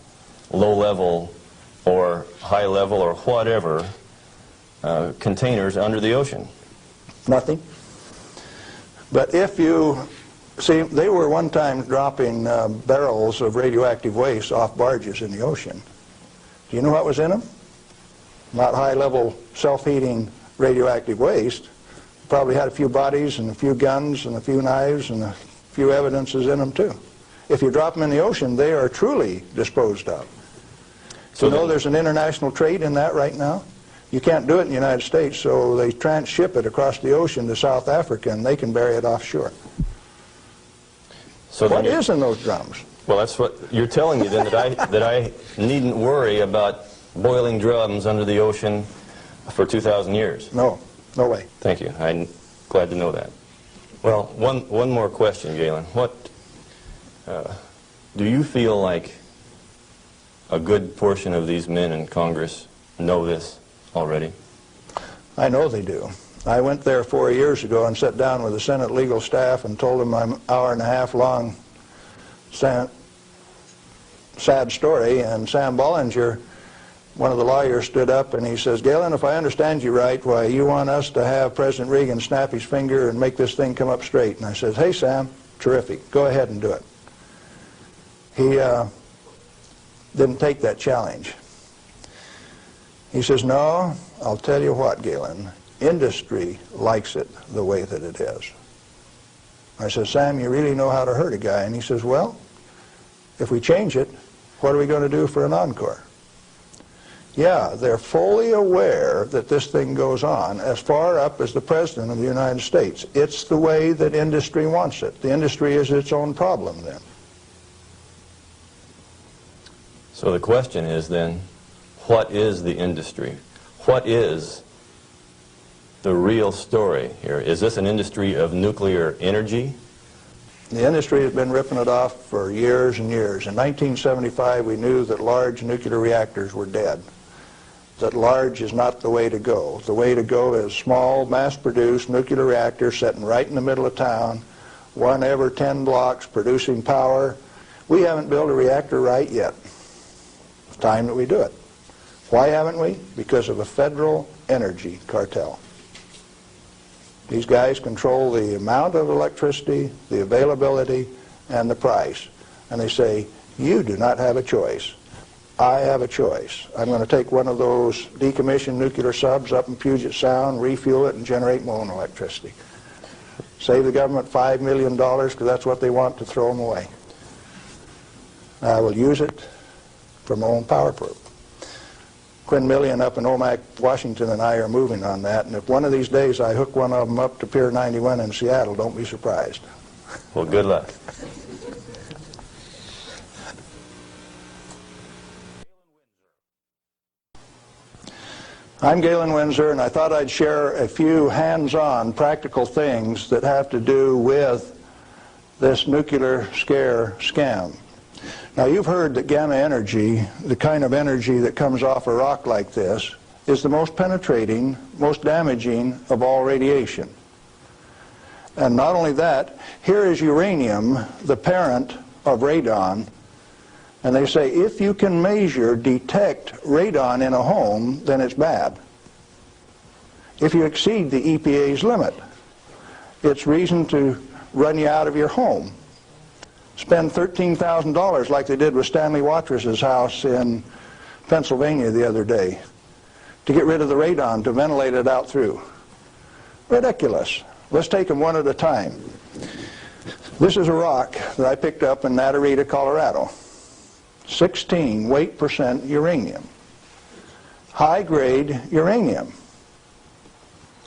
low-level or high-level or whatever containers under the ocean? Nothing. But if you see, they were one time dropping barrels of radioactive waste off barges in the ocean. Do you know what was in them? Not high-level self-heating radioactive waste. Probably had a few bodies and a few guns and a few knives and a few evidences in them too. If you drop them in the ocean, they are truly disposed of. So you know there's an international trade in that right now? You can't do it in the United States, so they transship it across the ocean to South Africa and they can bury it offshore. So what is in those drums? Well, that's what you're telling me then, that I needn't worry about boiling drums under the ocean for 2,000 years. No, no way. Thank you. I'm glad to know that. Well, one more question, Galen. What do you feel like a good portion of these men in Congress know this already? I know they do. I went there 4 years ago and sat down with the Senate legal staff and told them my hour-and-a-half-long sad story, and Sam Bollinger, one of the lawyers, stood up and he says, "Galen, if I understand you right, why you want us to have President Reagan snap his finger and make this thing come up straight." And I says, "Hey, Sam, terrific, go ahead and do it." He didn't take that challenge. He says, "No, I'll tell you what, Galen, industry likes it the way that it is." I said, "Sam, you really know how to hurt a guy." And he says, "Well, if we change it, what are we going to do for an encore?" Yeah, they're fully aware that this thing goes on as far up as the President of the United States. It's the way that industry wants it. The industry is its own problem then. So the question is then, what is the industry? What is the real story here? Is this an industry of nuclear energy? The industry has been ripping it off for years and years. In 1975, we knew that large nuclear reactors were dead, that large is not the way to go. The way to go is small, mass-produced nuclear reactors sitting right in the middle of town, one every 10 blocks, producing power. We haven't built a reactor right yet. It's time that we do it. Why haven't we? Because of a federal energy cartel. These guys control the amount of electricity, the availability, and the price. And they say, you do not have a choice. I have a choice. I'm going to take one of those decommissioned nuclear subs up in Puget Sound, refuel it, and generate my own electricity. Save the government $5 million because that's what they want to throw them away. I will use it for my own power plant. Quinn Millian up in Omak, Washington, and I are moving on that, and if one of these days I hook one of them up to Pier 91 in Seattle, don't be surprised. Well, good luck. I'm Galen Winsor, and I thought I'd share a few hands-on practical things that have to do with this nuclear scare scam. Now, you've heard that gamma energy, the kind of energy that comes off a rock like this, is the most penetrating, most damaging of all radiation. And not only that, here is uranium, the parent of radon, and they say if you can measure, detect radon in a home, then it's bad. If you exceed the EPA's limit, it's reason to run you out of your home. Spend $13,000 like they did with Stanley Watrous' house in Pennsylvania the other day to get rid of the radon, to ventilate it out through. Ridiculous. Let's take them one at a time. This is a rock that I picked up in Natarita, Colorado. 16 weight % uranium. High-grade uranium.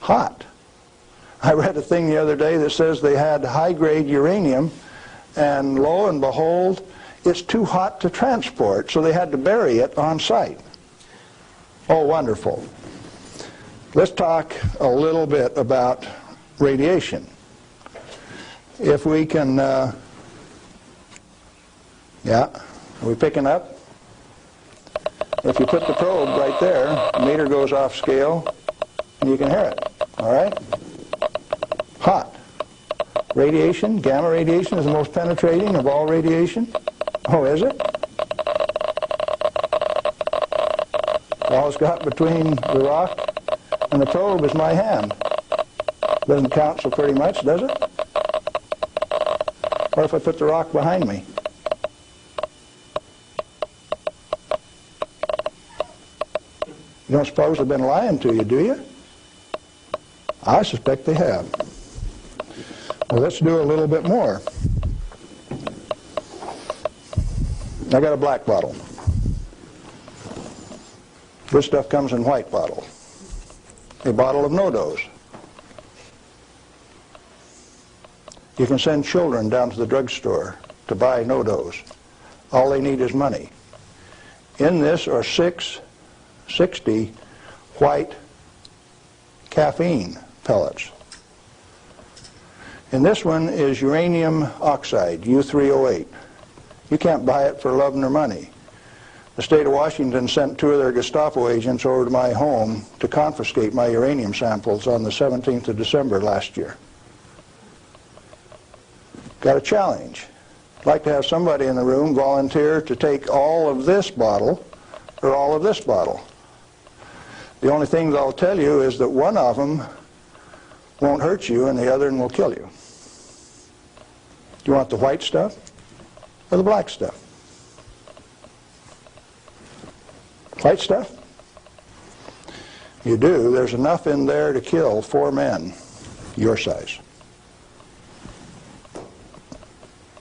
Hot. I read a thing the other day that says they had high-grade uranium, and lo and behold, it's too hot to transport, so they had to bury it on site. Oh, wonderful. Let's talk a little bit about radiation. If we can, yeah, are we picking up? If you put the probe right there, the meter goes off scale, and you can hear it, all right? Hot. Radiation, gamma radiation, is the most penetrating of all radiation. Oh, is it? All it's got between the rock and the probe is my hand. Doesn't count so pretty much, does it? What if I put the rock behind me? You don't suppose they've been lying to you, do you? I suspect they have. Well, let's do a little bit more. I got a black bottle. This stuff comes in white bottle. A bottle of no-dose. You can send children down to the drugstore to buy no-dose. All they need is money. In this are 660 white caffeine pellets. And this one is uranium oxide, U3O8. You can't buy it for love nor money. the state of Washington sent 2 of their Gestapo agents over to my home to confiscate my uranium samples on the 17th of December last year. Got a challenge. I'd like to have somebody in the room volunteer to take all of this bottle or all of this bottle. The only thing that I'll tell you is that one of them won't hurt you and the other one will kill you. Do you want the white stuff or the black stuff? White stuff? You do. There's enough in there to kill 4 men your size.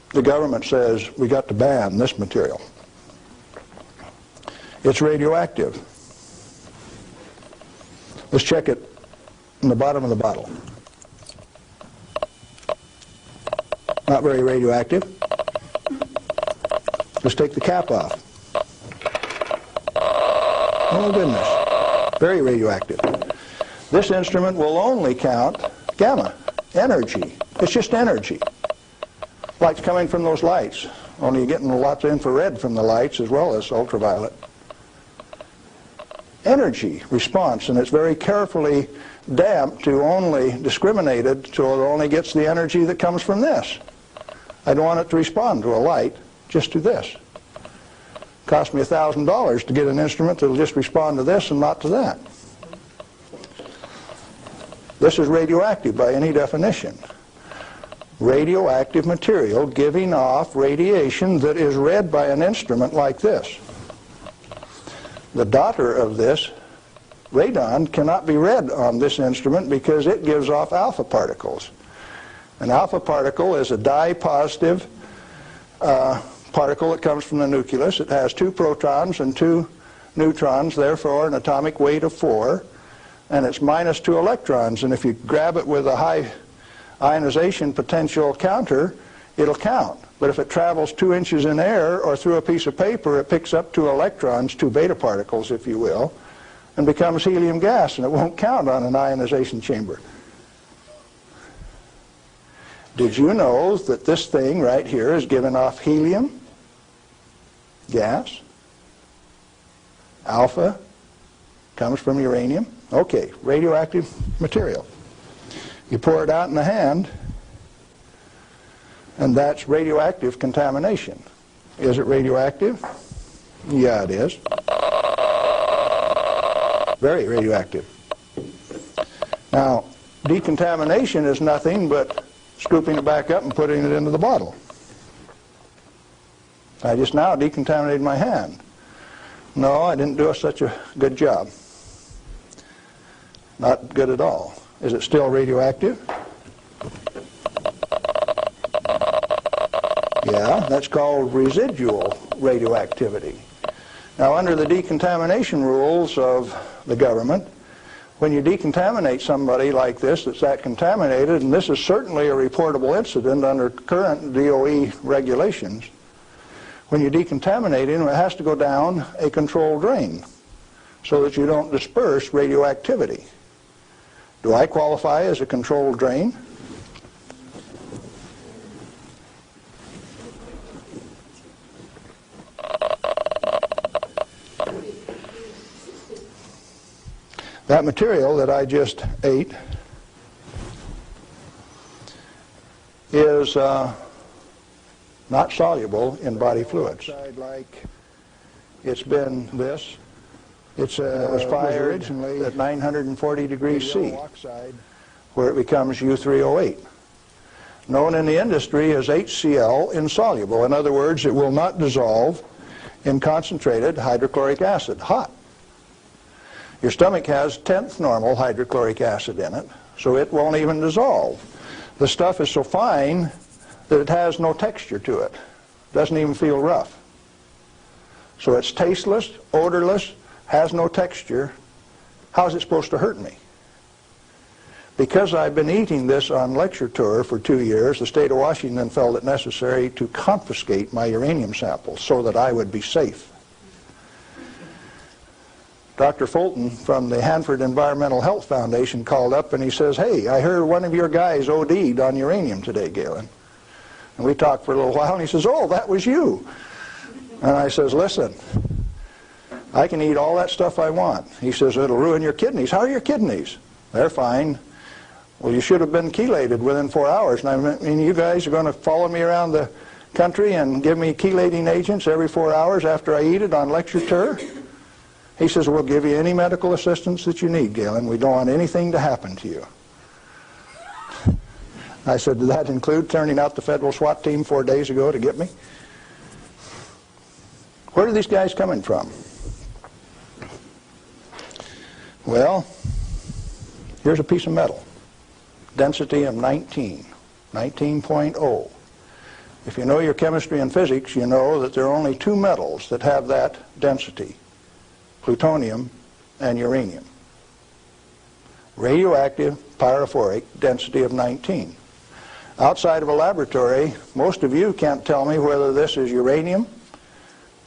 The government says we got to ban this material. It's radioactive. Let's check it in the bottom of the bottle. Not very radioactive. Let's take the cap off. Oh goodness, very radioactive. This instrument will only count gamma, energy. It's just energy. Light's coming from those lights, only you're getting lots of infrared from the lights as well as ultraviolet. Energy response, and it's very carefully damped to only discriminated so it only gets the energy that comes from this. I don't want it to respond to a light, just to this. Cost me $1,000 to get an instrument that will just respond to this and not to that. This is radioactive by any definition. Radioactive material giving off radiation that is read by an instrument like this. The daughter of this, radon, cannot be read on this instrument because it gives off alpha particles. An alpha particle is a dye-positive particle that comes from the nucleus. It has 2 protons and 2 neutrons, therefore an atomic weight of 4, and it's minus 2 electrons. And if you grab it with a high ionization potential counter, it'll count. But if it travels 2 inches in air or through a piece of paper, it picks up 2 electrons, 2 beta particles, if you will, and becomes helium gas, and it won't count on an ionization chamber. Did you know that this thing right here is giving off helium gas? Alpha comes from uranium. Okay, radioactive material. You pour it out in the hand, and that's radioactive contamination. Is it radioactive? Yeah, it is. Very radioactive. Now, decontamination is nothing but scooping it back up and putting it into the bottle. I just now decontaminated my hand. No, I didn't do such a good job. Not good at all. Is it still radioactive? Yeah, that's called residual radioactivity. Now, under the decontamination rules of the government, when you decontaminate somebody like this that's that contaminated, and this is certainly a reportable incident under current DOE regulations, when you decontaminate him, it has to go down a controlled drain so that you don't disperse radioactivity. Do I qualify as a controlled drain? That material that I just ate is not soluble in body fluids. Like it's been this. It was fired at 940 degrees C, where it becomes U3O8. Known in the industry as HCl insoluble. In other words, it will not dissolve in concentrated hydrochloric acid, hot. Your stomach has 10th normal hydrochloric acid in it, so it won't even dissolve. The stuff is so fine that it has no texture to it. Doesn't even feel rough. So it's tasteless, odorless, has no texture. How's it supposed to hurt me? Because I've been eating this on lecture tour for 2 years, the state of Washington felt it necessary to confiscate my uranium samples so that I would be safe. Dr. Fulton from the Hanford Environmental Health Foundation called up and he says, "Hey, I heard one of your guys OD'd on uranium today, Galen." And we talked for a little while and he says, "Oh, that was you." And I says, "Listen, I can eat all that stuff I want. He says, it'll ruin your kidneys. How are your kidneys? They're fine. Well, you should have been chelated within 4 hours. And I mean, you guys are going to follow me around the country and give me chelating agents every 4 hours after I eat it on lecture tour? He says, we'll give you any medical assistance that you need, Galen. We don't want anything to happen to you. I said, did that include turning out the federal SWAT team 4 days ago to get me? Where are these guys coming from? Well, here's a piece of metal. Density of 19, 19.0. If you know your chemistry and physics, you know that there are only two metals that have that density, plutonium and uranium. Radioactive, pyrophoric, density of 19. Outside of a laboratory, most of you can't tell me whether this is uranium,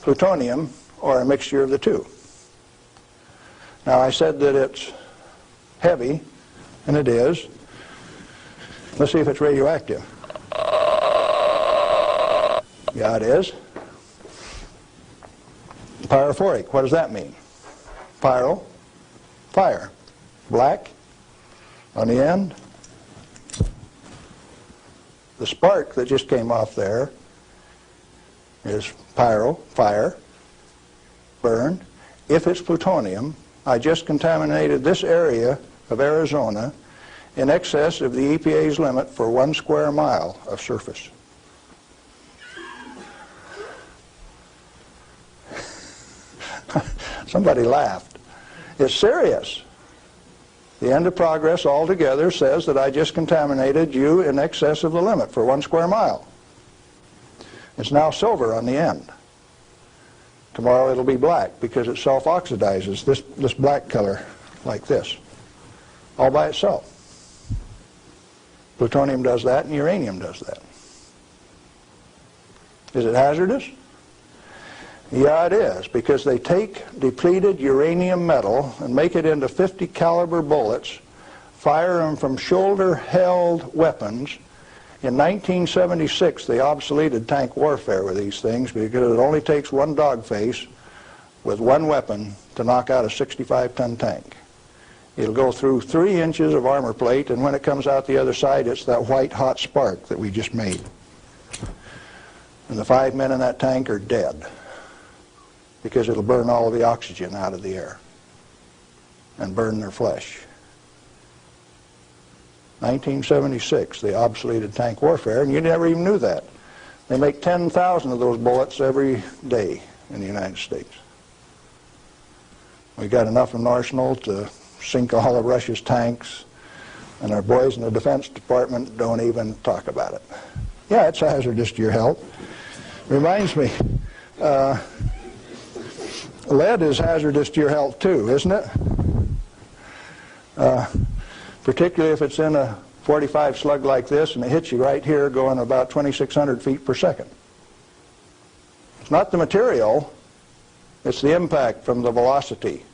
plutonium, or a mixture of the two. Now, I said that it's heavy, and it is. Let's see if it's radioactive. Yeah, it is. Pyrophoric, what does that mean? Pyro, fire. Black on the end. The spark that just came off there is pyro, fire, burn. If it's plutonium, I just contaminated this area of Arizona in excess of the EPA's limit for 1 square mile of surface. Somebody laughed. It's serious. The end of progress altogether says that I just contaminated you in excess of the limit for 1 square mile. It's now silver on the end. Tomorrow it'll be black because it self-oxidizes, this black color like this, all by itself. Plutonium does that and uranium does that. Is it hazardous? Yeah, it is, because they take depleted uranium metal and make it into 50 caliber bullets, fire them from shoulder-held weapons. In 1976, they obsoleted tank warfare with these things because it only takes one dog face with one weapon to knock out a 65-ton tank. It'll go through 3 inches of armor plate, and when it comes out the other side, it's that white hot spark that we just made. And the 5 men in that tank are dead because it'll burn all of the oxygen out of the air and burn their flesh. 1976, they obsoleted tank warfare, and you never even knew that. They make 10,000 of those bullets every day in the United States. We got enough in the arsenal to sink all of Russia's tanks, and our boys in the Defense Department don't even talk about it. Yeah, it's hazardous to your health. Reminds me, lead is hazardous to your health too, isn't it? Particularly if it's in a 45 slug like this and it hits you right here going about 2,600 feet per second. It's not the material, it's the impact from the velocity.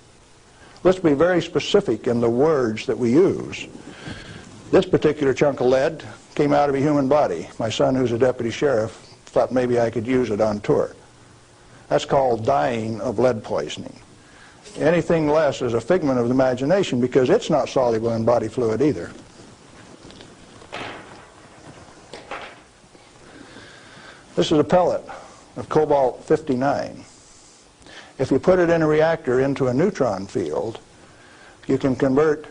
Let's be very specific in the words that we use. This particular chunk of lead came out of a human body. My son, who's a deputy sheriff, thought maybe I could use it on tour. That's called dying of lead poisoning. Anything less is a figment of the imagination because it's not soluble in body fluid either. This is a pellet of cobalt-59. If you put it in a reactor into a neutron field, you can convert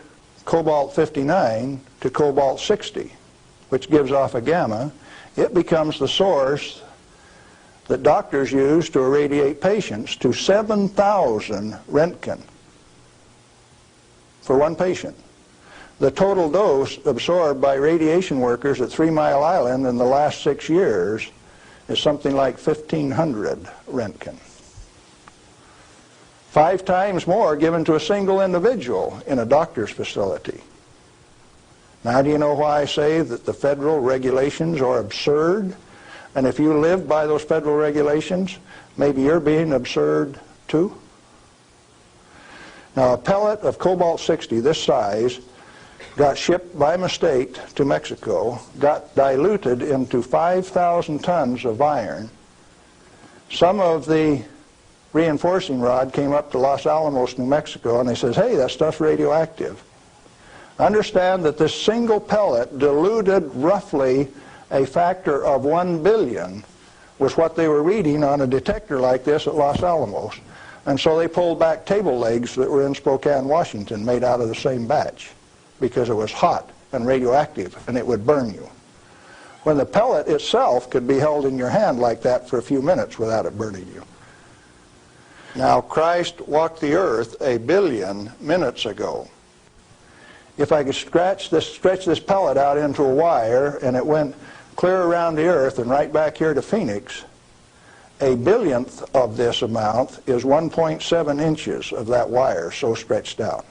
cobalt-59 to cobalt-60, which gives off a gamma. It becomes the source that doctors use to irradiate patients to 7,000 Röntgen for one patient. The total dose absorbed by radiation workers at 3 Mile Island in the last 6 years is something like 1,500 Röntgen. 5 times more given to a single individual in a doctor's facility. Now, do you know why I say that the federal regulations are absurd? And if you live by those federal regulations, maybe you're being absurd too? Now, a pellet of cobalt-60 this size got shipped by mistake to Mexico, got diluted into 5,000 tons of iron. Some of the reinforcing rod came up to Los Alamos, New Mexico, and they says, hey, that stuff's radioactive. Understand that this single pellet diluted roughly a factor of 1 billion was what they were reading on a detector like this at Los Alamos. And so they pulled back table legs that were in Spokane, Washington, made out of the same batch, because it was hot and radioactive and it would burn you. When the pellet itself could be held in your hand like that for a few minutes without it burning you. Now, Christ walked the earth 1 billion minutes ago. If I could stretch this pellet out into a wire and it went clear around the earth and right back here to Phoenix, 1 billionth of this amount is 1.7 inches of that wire so stretched out.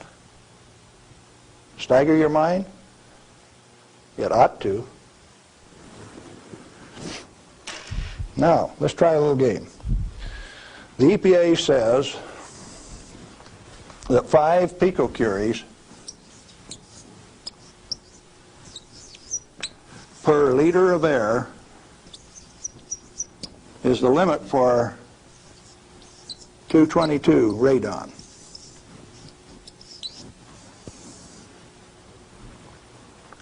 Stagger your mind? It ought to. Now, let's try a little game. The EPA says that 5 picocuries per liter of air is the limit for 222 radon.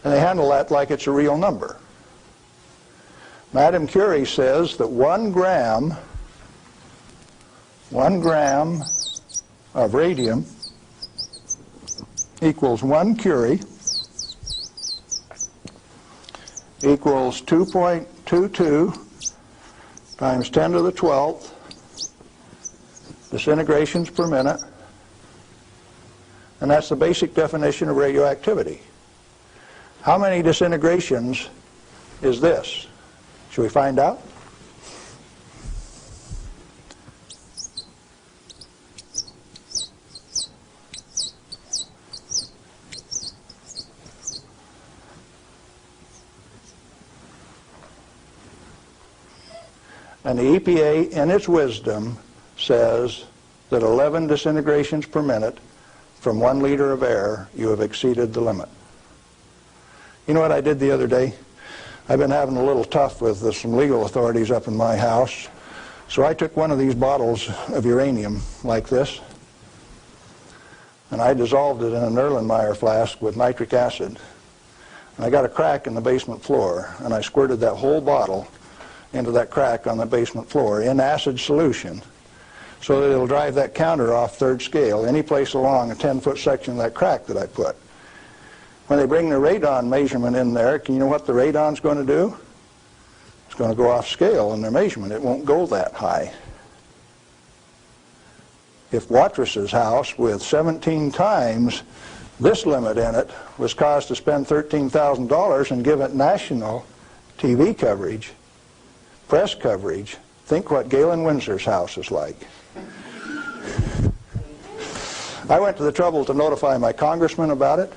And they handle that like it's a real number. Madame Curie says that 1 gram of radium equals 1 curie equals 2.22 times 10 to the 12th disintegrations per minute, and that's the basic definition of radioactivity. How many disintegrations is this? Should we find out? And the EPA, in its wisdom, says that 11 disintegrations per minute from 1 liter of air, you have exceeded the limit. You know what I did the other day? I've been having a little tough with some legal authorities up in my house. So I took one of these bottles of uranium like this, and I dissolved it in an Erlenmeyer flask with nitric acid. And I got a crack in the basement floor, and I squirted that whole bottle into that crack on the basement floor in acid solution so that it'll drive that counter off 3rd scale any place along a 10-foot section of that crack that I put. When they bring the radon measurement in there, can you know what the radon's going to do? It's going to go off scale in their measurement. It won't go that high. If Watrous' house with 17 times this limit in it was caused to spend $13,000 and give it national TV coverage, press coverage, think what Galen Winsor's house is like. I went to the trouble to notify my congressman about it,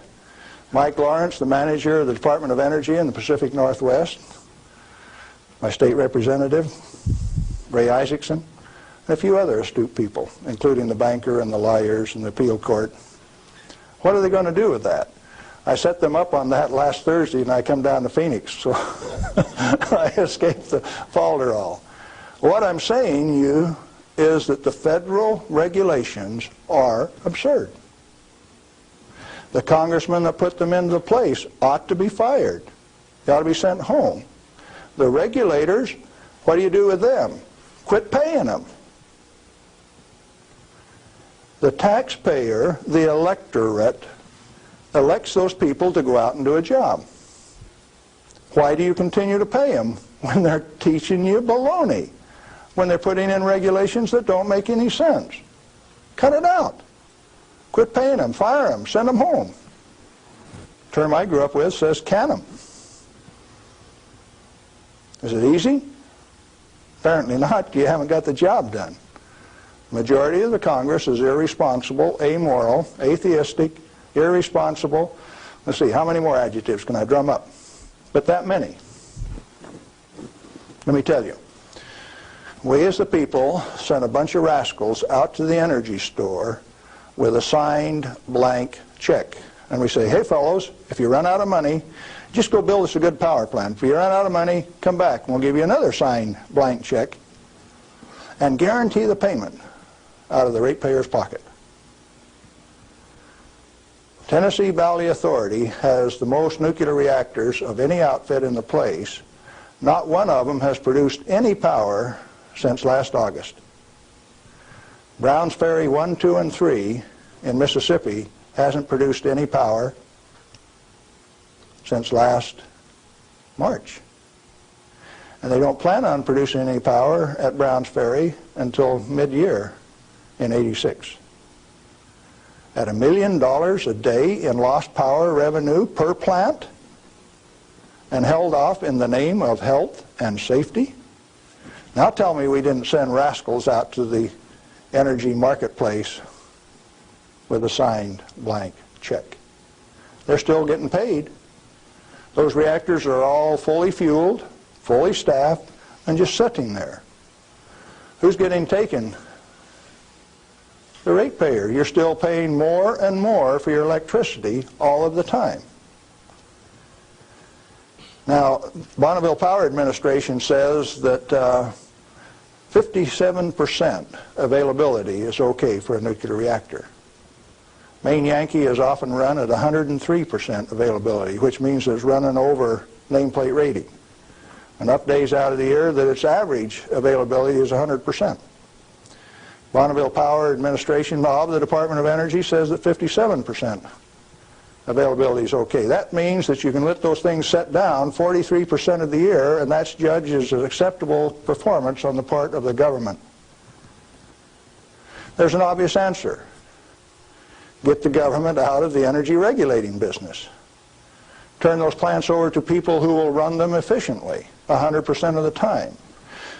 Mike Lawrence, the manager of the Department of Energy in the Pacific Northwest, my state representative, Ray Isaacson, and a few other astute people, including the banker and the lawyers and the appeal court. What are they going to do with that? I set them up on that last Thursday, and I come down to Phoenix, so I escaped the falderall. What I'm saying to you is that the federal regulations are absurd. The congressman that put them into place ought to be fired. They ought to be sent home. The regulators, what do you do with them? Quit paying them. The taxpayer, the electorate, elects those people to go out and do a job. Why do you continue to pay them when they're teaching you baloney? When they're putting in regulations that don't make any sense? Cut it out. Quit paying them, fire them, send them home. The term I grew up with says can them. Is it easy? Apparently not. You haven't got the job done. The majority of the Congress is irresponsible, amoral, atheistic, irresponsible. Let's see, how many more adjectives can I drum up? But that many. Let me tell you. We as the people sent a bunch of rascals out to the energy store with a signed blank check. And we say, hey fellows, if you run out of money, just go build us a good power plant. If you run out of money, come back and we'll give you another signed blank check and guarantee the payment out of the ratepayer's pocket. Tennessee Valley Authority has the most nuclear reactors of any outfit in the place. Not one of them has produced any power since last August. Browns Ferry 1, 2, and 3 in Mississippi hasn't produced any power since last March. And they don't plan on producing any power at Browns Ferry until mid-year in '86. At $1 million a day in lost power revenue per plant, and held off in the name of health and safety? Now tell me we didn't send rascals out to the energy marketplace with a signed blank check. They're still getting paid. Those reactors are all fully fueled, fully staffed, and just sitting there. Who's getting taken? The ratepayer. You're still paying more and more for your electricity all of the time. Now, Bonneville Power Administration says that 57% availability is okay for a nuclear reactor. Maine Yankee is often run at 103% availability, which means it's running over nameplate rating. Enough days out of the year that its average availability is 100%. Bonneville Power Administration of the Department of Energy says that 57% availability is okay. That means that you can let those things set down 43% of the year, and that's judged as an acceptable performance on the part of the government. There's an obvious answer. Get the government out of the energy regulating business. Turn those plants over to people who will run them efficiently 100% of the time.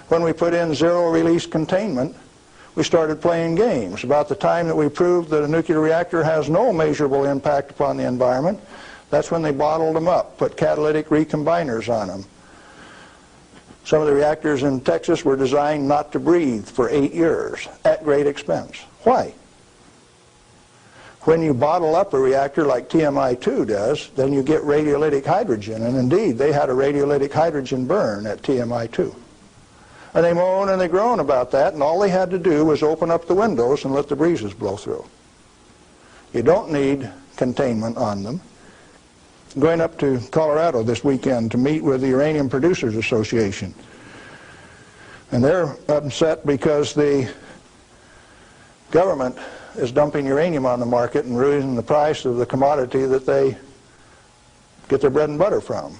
When we put in zero-release containment, we started playing games. About the time that we proved that a nuclear reactor has no measurable impact upon the environment, that's when they bottled them up, put catalytic recombiners on them. Some of the reactors in Texas were designed not to breathe for 8 years at great expense. Why? When you bottle up a reactor like TMI-2 does, then you get radiolytic hydrogen, and indeed they had a radiolytic hydrogen burn at TMI-2. And they moan and they groan about that, and all they had to do was open up the windows and let the breezes blow through. You don't need containment on them. I'm going up to Colorado this weekend to meet with the Uranium Producers Association. And they're upset because the government is dumping uranium on the market and raising the price of the commodity that they get their bread and butter from.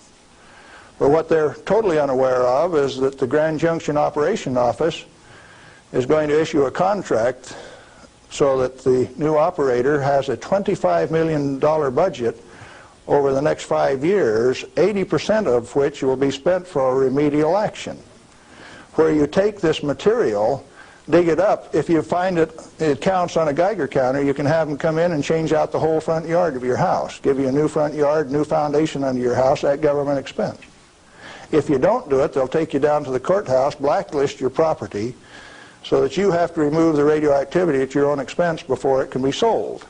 But what they're totally unaware of is that the Grand Junction Operation Office is going to issue a contract so that the new operator has a $25 million budget over the next 5 years, 80% of which will be spent for remedial action. Where you take this material, dig it up, if you find it counts on a Geiger counter, you can have them come in and change out the whole front yard of your house, give you a new front yard, new foundation under your house at government expense. If you don't do it, they'll take you down to the courthouse, blacklist your property, so that you have to remove the radioactivity at your own expense before it can be sold.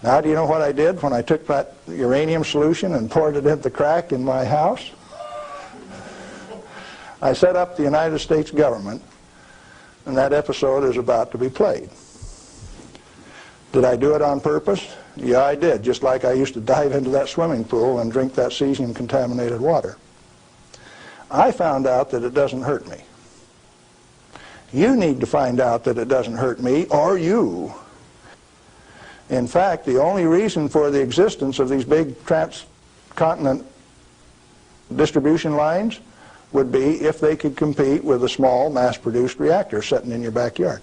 Now, do you know what I did when I took that uranium solution and poured it into the crack in my house? I set up the United States government, and that episode is about to be played. Did I do it on purpose? Yeah, I did, just like I used to dive into that swimming pool and drink that cesium-contaminated water. I found out that it doesn't hurt me. You need to find out that it doesn't hurt me, or you. In fact, the only reason for the existence of these big transcontinent distribution lines would be if they could compete with a small mass-produced reactor sitting in your backyard.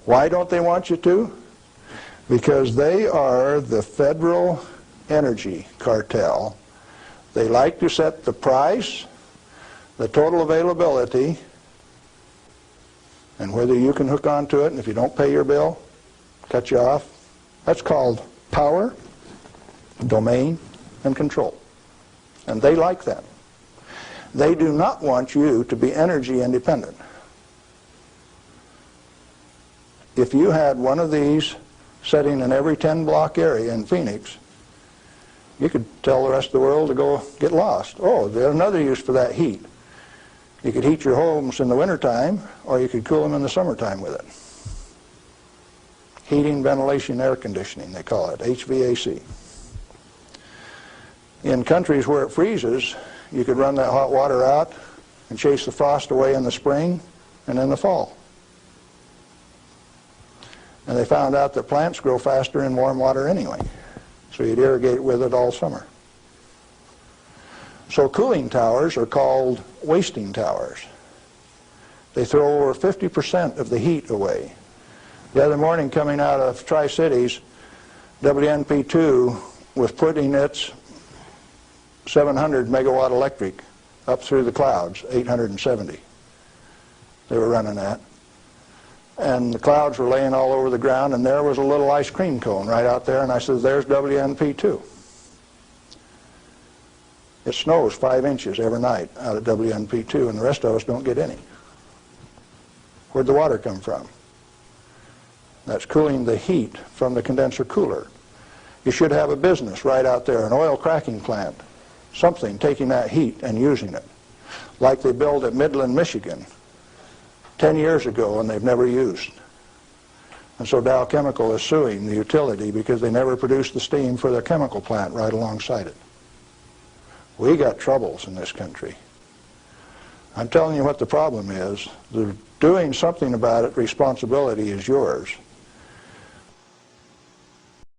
Why don't they want you to? Because they are the federal energy cartel. They like to set the price, the total availability, and whether you can hook onto it, and if you don't pay your bill, cut you off. That's called power, domain, and control. And they like that. They do not want you to be energy independent. If you had one of these sitting in every 10-block area in Phoenix, you could tell the rest of the world to go get lost. Oh, there's another use for that heat. You could heat your homes in the wintertime, or you could cool them in the summertime with it. Heating, ventilation, air conditioning, they call it, HVAC. In countries where it freezes, you could run that hot water out and chase the frost away in the spring and in the fall. And they found out that plants grow faster in warm water anyway, so you'd irrigate with it all summer. So cooling towers are called wasting towers. They throw over 50% of the heat away. The other morning, coming out of Tri-Cities, WNP2 was putting its 700 megawatt electric up through the clouds, 870 they were running at. And the clouds were laying all over the ground, and there was a little ice cream cone right out there, and I said, there's WNP2. It snows 5 inches every night out at WNP2, and the rest of us don't get any. Where'd the water come from? That's cooling the heat from the condenser cooler. You should have a business right out there, an oil cracking plant, something taking that heat and using it, like they built at Midland, Michigan 10 years ago and they've never used. And so Dow Chemical is suing the utility because they never produced the steam for their chemical plant right alongside it. We got troubles in this country. I'm telling you what the problem is. They're doing something about it. Responsibility is yours.